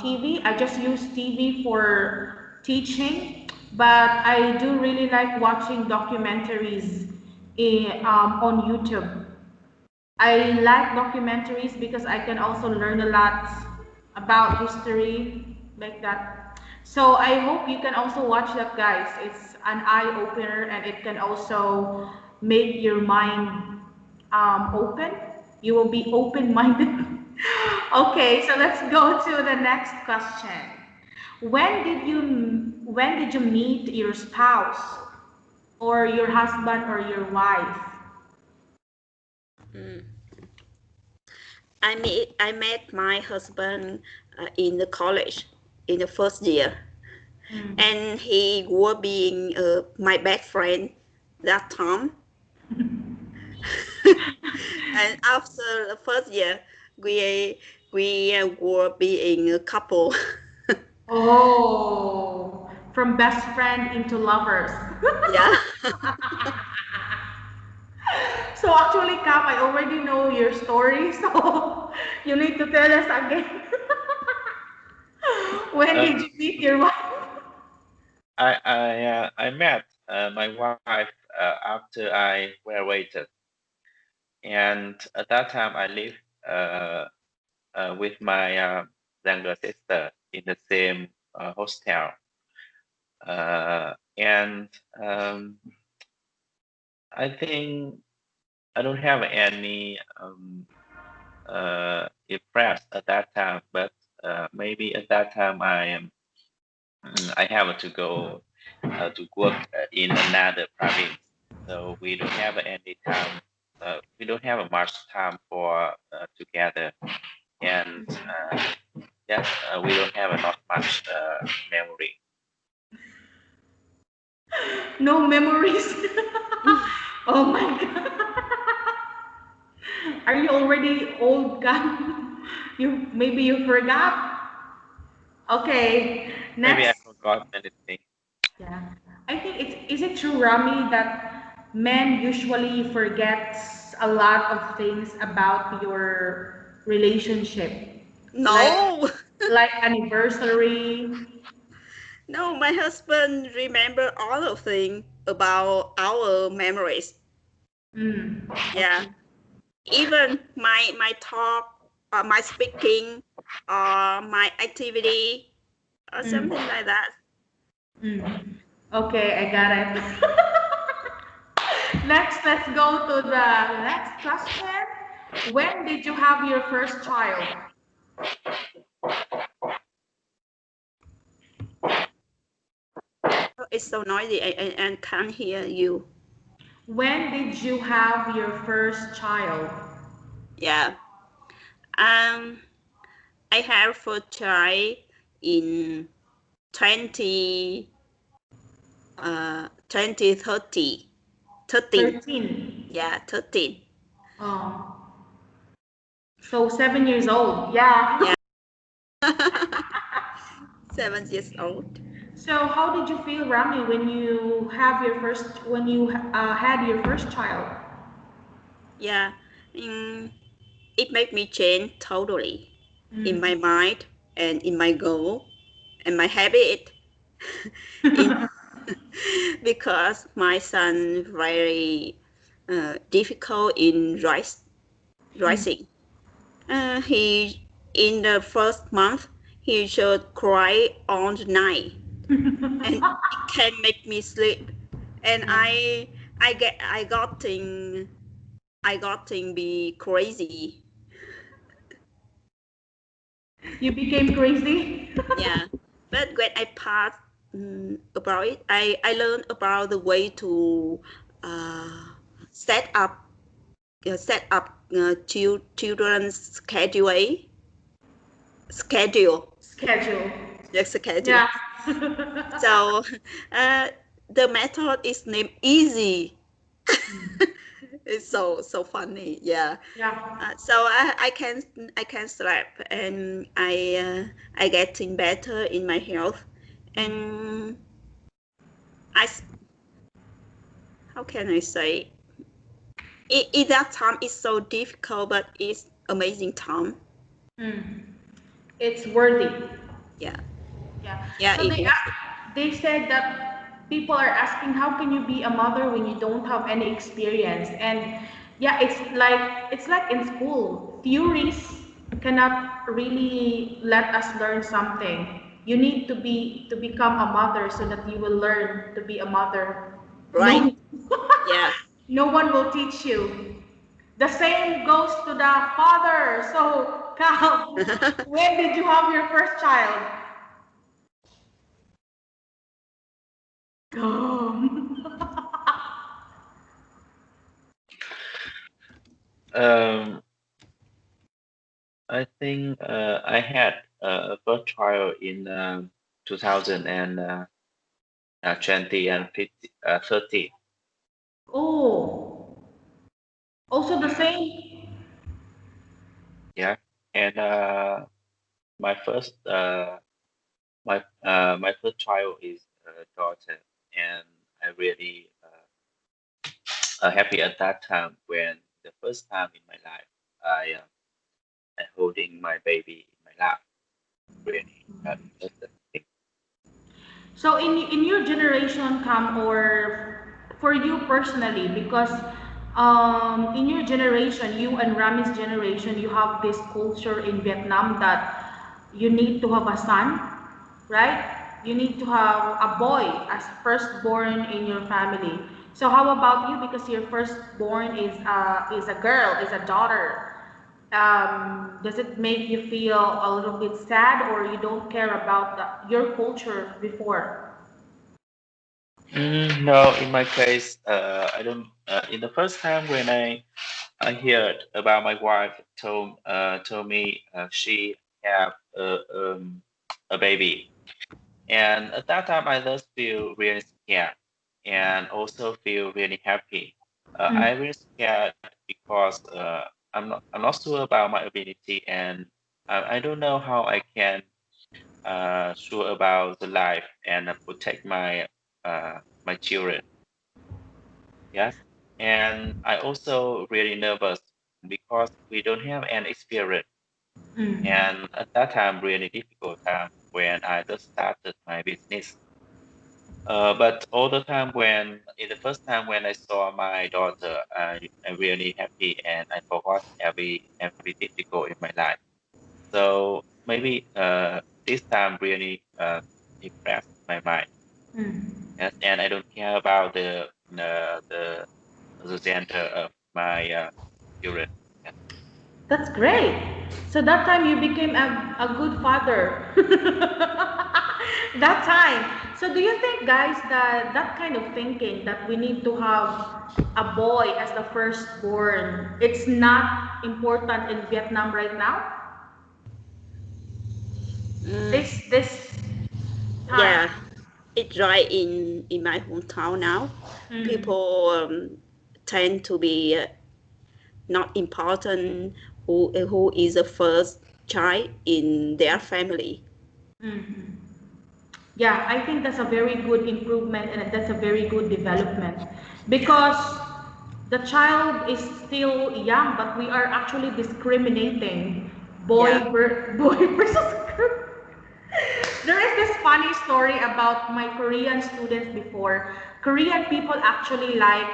TV. I just use TV for teaching, but I do really like watching documentaries on YouTube. I like documentaries because I can also learn a lot about history like that. So I hope you can also watch that, guys. It's an eye opener and it can also make your mind open. You will be open minded. Okay, so let's go to the next question. When did you meet your spouse or your husband or your wife? Mm. I met my husband in the college in the first year, Mm. and he was being my best friend that time. And after the first year, we were being a couple. Oh, from best friend into lovers. Yeah. So actually, Cap, I already know your story, so you need to tell us again. When Uh, did you meet your wife? I met my wife after I graduated, and at that time I lived uh, with my younger sister in the same hostel, and um, I think I don't have any impressed at that time, but maybe at that time I have to go to work in another province. So we don't have any time. We don't have much time for together, and yes, we don't have not much memory. No memories. Oh my god. Are you already old, guy? You maybe you forgot. Okay, Maybe I next. forgot anything. Yeah. I think it's is it true, Rami, that men usually forgets a lot of things about your relationship? Like No. like anniversary. No, my husband remember all of things about our memories. Mm, Yeah. okay. Even my talk, my speaking, or my activity, or Mm, something like that. mm. Okay, I got it. Next, let's go to the next question. When did you have your first child? Oh, it's so noisy. I can't hear you. When did you have your first child? Yeah. Um, I have first child in 20 2030. 13. 13. Yeah, 13. Oh, so 7 years old. Yeah. Yeah. 7 years old. So how did you feel, Rami, when you have your first when you had your first child? Yeah. Mm, it made me change totally in Mm. my mind and in my goal and my habit. in because my son very difficult in Mm. rising. He in the first month he should cry all the night, and it can make me sleep. And Yeah. I got thing be crazy. You became crazy? Yeah, but when I passed about it, I learned about the way to uh, set up children's schedule, Schedule. the schedule. Yeah. So uh, the method is named easy. It's so funny, yeah. Yeah. So I can sleep, and I getting better in my health, and I how can I say it that time is so difficult, but it's amazing time. Mm. It's worthy. Yeah, Yeah. yeah, So it was they said that people are asking how can you be a mother when you don't have any experience? And yeah, it's like in school. Theories cannot really let us learn something. You need to become a mother so that you will learn to be a mother. right. No Yeah. no one will teach you. The same goes to the father. So, Cal, when did you have your first child? Come. Um, I think I had a first child in 2020 and 50, 30. Oh, also the Uh, same. yeah, and my first my first child is a daughter, and I really happy at that time when the first time in my life I holding my baby in my lap. Really, interesting thing. So in your generation, Cam, or for you personally, because in your generation, you and Rami's generation, you have this culture in Vietnam that you need to have a son, right? You need to have a boy as firstborn in your family. So how about you? Because your firstborn is a girl, is a daughter. Does it make you feel a little bit sad, or you don't care about your culture before? No, in my case, I don't. In the first time when I heard about my wife told me she have a baby, and at that time I just feel really scared and also feel really happy. I really scared because I'm not sure about my ability, and I don't know how I can sure about the life and protect my children. Yes, and I also really nervous because we don't have an experience, Mm. and at that time really difficult time when I just started my business. But all the time when in the first time when I saw my daughter, I really happy and I forgot every difficult in my life. So maybe this time really impressed my mind. Mm. Yes, and I don't care about the gender of my children. Yes. That's great. So that time you became a good father. That time. So do you think, guys, that that kind of thinking that we need to have a boy as the firstborn, it's not important in Vietnam right now? Mm, This time. yeah, it's right in my hometown now. Mm. People tend to be not important who is the first child in their family. Mm. Yeah, I think that's a very good improvement and that's a very good development because the child is still young, but we are actually discriminating Yeah. boy versus girl. There is this funny story about my Korean students before. Korean people actually like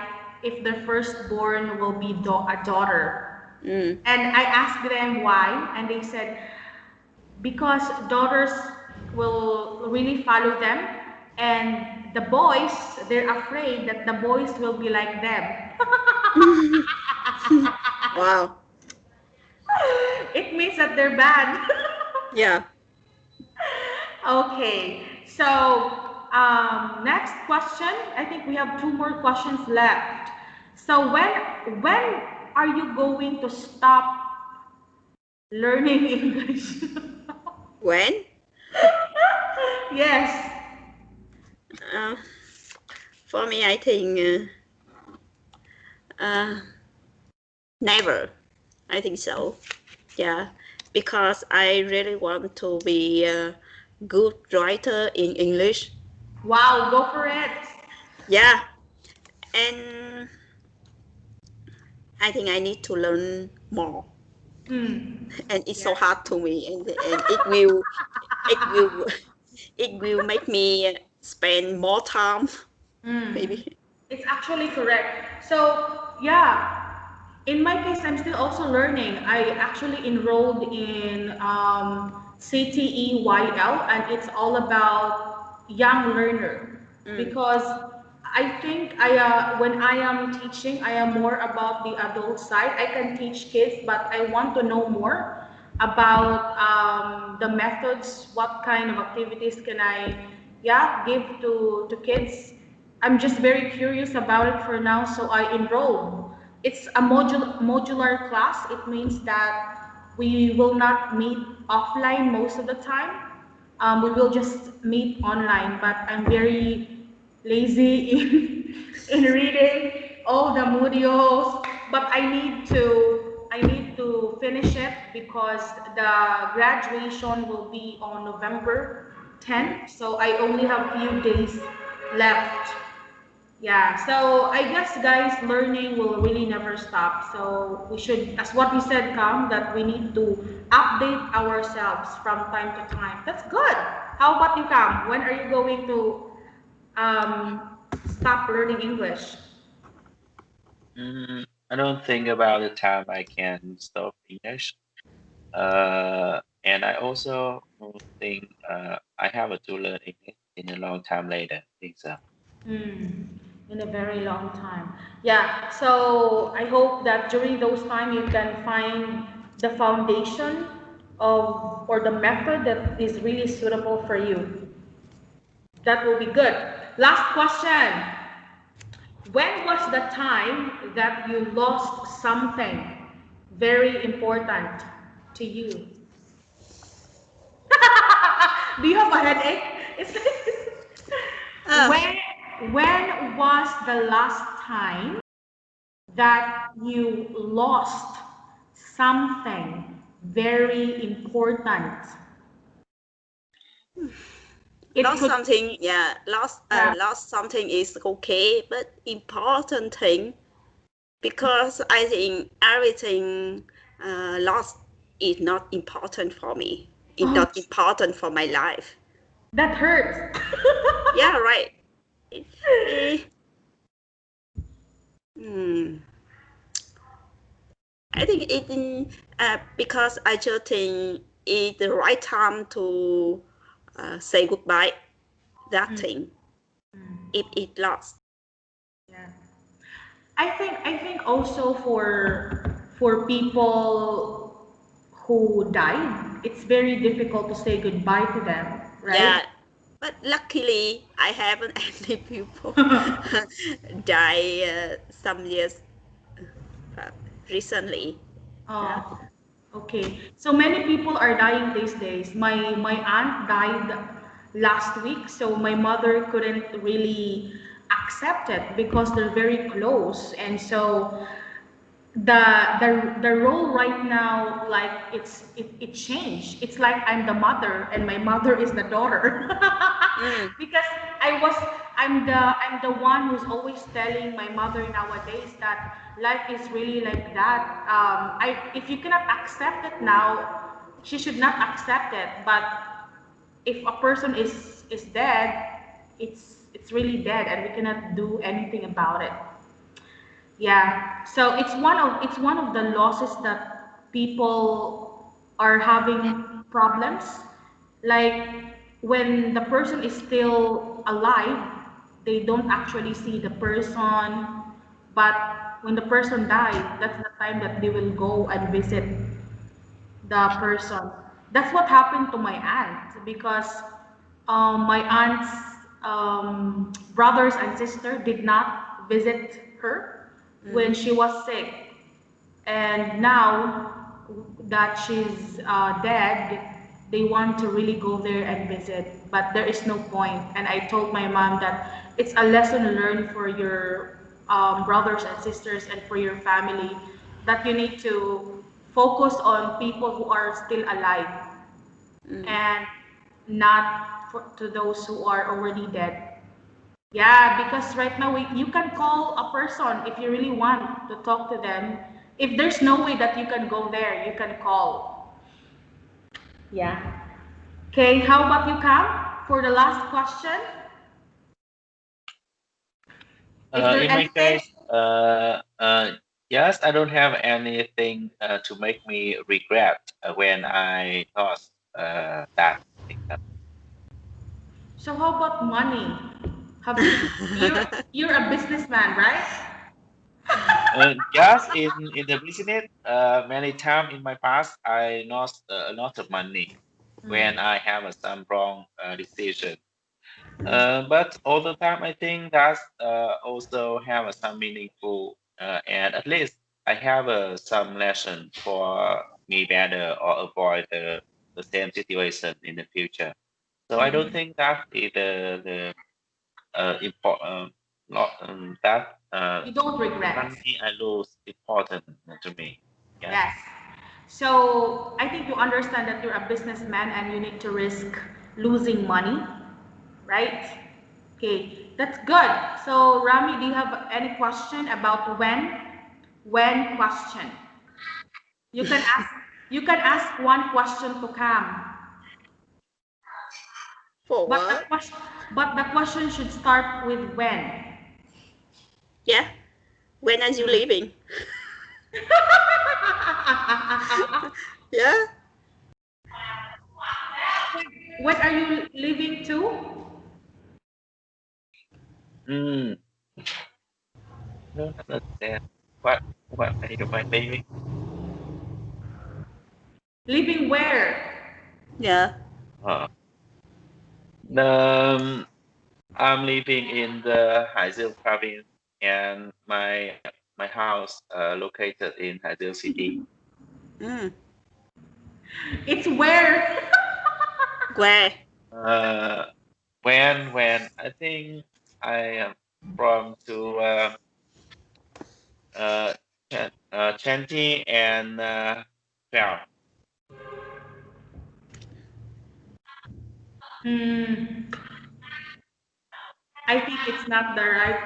if their firstborn will be a daughter. Mm. And I asked them why, and they said because daughters will really follow them, and the boys, they're afraid that the boys will be like them. Wow. It means that they're bad. Yeah. Okay, so next question. I think we have two more questions left. So when are you going to stop learning English? When? Yes. Uh, for me, I think uh, never. I think so. Yeah, because I really want to be a good writer in English. Wow, go for it. Yeah, and I think I need to learn more, Mm. and it's so Yes. hard to me, and it will it will make me spend more time, Mm. maybe. It's actually correct. So, yeah, in my case, I'm still also learning. I actually enrolled in CTEYL, and it's all about young learner Mm. because I think when I am teaching, I am more about the adult side. I can teach kids, but I want to know more about the methods, what kind of activities can I, yeah, give to kids. I'm just very curious about it for now, so I enrolled. It's a modular class. It means that we will not meet offline most of the time. We will just meet online, but I'm very lazy in reading all the modules. But I need to finish it because the graduation will be on November Mm. 10th. So I only have few days left. Yeah, so I guess guys, learning will really never stop. So we should, as what we said, Kam, that we need to update ourselves from time to time. That's good. How about you, Kam? When are you going to stop learning English? I don't think about the time I can stop English. And I also think I have to learn English in a long time later. I think so. Hmm, in a very long time. Yeah, so I hope that during those time you can find the foundation of or the method that is really suitable for you. That will be good. Last question. When was the time that you lost something very important to you? Do you have a headache? It's Uh, when was the last time that you lost something very important? It lost could, something, yeah, yeah. lost something is okay, but important thing because I think everything lost is not important for me. It's Oh, not important for my life. that hurts. Yeah, right. Eh, hmm, I think because I just think it's the right time to say goodbye. That Mm, thing, mm. if it lost. Yeah. I think also for people who died, it's very difficult to say goodbye to them, right? Yeah, but luckily I haven't any people die some years uh, recently. Yeah. Oh, okay. So many people are dying these days. My aunt died last week, so my mother couldn't really accept it because they're very close. And so the role right now, like it changed. It's like I'm the mother and my mother is the daughter. Mm, Because I was I'm the one who's always telling my mother nowadays that life is really like that. I If you cannot accept it now, she should not accept it. But if a person is dead, it's really dead and we cannot do anything about it. Yeah. So it's one of the losses that people are having problems. Like when the person is still alive, they don't actually see the person. But when the person died, that's the time that they will go and visit the person. That's what happened to my aunt because my aunt's brothers and sister did not visit her when mm, she was sick. And now that she's dead, they want to really go there and visit, but there is no point. And I told my mom that it's a lesson learned for your brothers and sisters and for your family that you need to focus on people who are still alive mm. and not to those who are already dead. Yeah, because right now you can call a person if you really want to talk to them. If there's no way that you can go there, you can call. Yeah. Okay, how about you, Cam? For the last question, is there In my anything case, yes, I don't have anything to make me regret when I lost that income. So how about money? Have you're a businessman, right? Yes, in the business, many times in my past, I lost a lot of money when Mm. I have some wrong decision. But all the time, I think that also have some meaningful, and at least I have some lesson for me better or avoid the same situation in the future. So I don't Mm. think that is the important not that You don't regret. money I lose important to me. Yes. Yes. So I think you understand that you're a businessman and you need to risk losing money, right? Okay, that's good. So Rami, do you have any question about when? When question. You can ask one question to Cam, For but the what? question should start with when. Yeah. When are you Hmm. leaving? Yeah. When are you leaving to? Mm, no, not understand. What are you doing? Leaving where? Yeah. Uh, I'm living in the Haizhou province, and my house located in Haizhou City. Mm. It's where? Where? Uh, when I think I am from to uh, 20 and 12. Hmm. I think it's not the right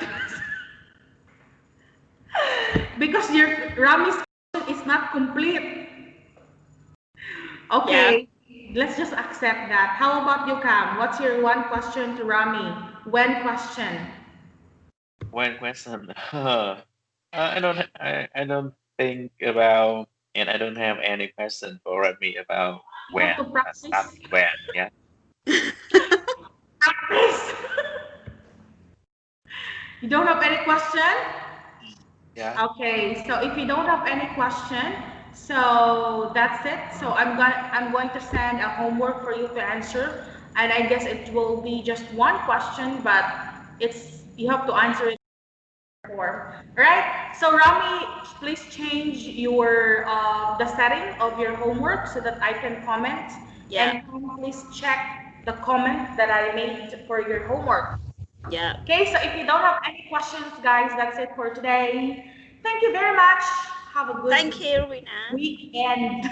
because your Rami's question is not complete. Yeah. Okay, let's just accept that. How about you, Cam? What's your one question to Rami? when question. One question. I don't think about, and I don't have any question for me about You have when, to practice. starting when. Yeah. Practice. You don't have any question? Mm. Yeah. Okay, so if you don't have any question, so that's it. So I'm going to send a homework for you to answer, and I guess it will be just one question, but it's you have to answer it form. All right. So Rami, please change your the setting of your homework so that I can comment, Yeah, and please check the comment that I made for your homework. yeah. Okay, so if you don't have any questions, guys, that's it for today. Thank you very much. Have a Thank good you, Rina. weekend.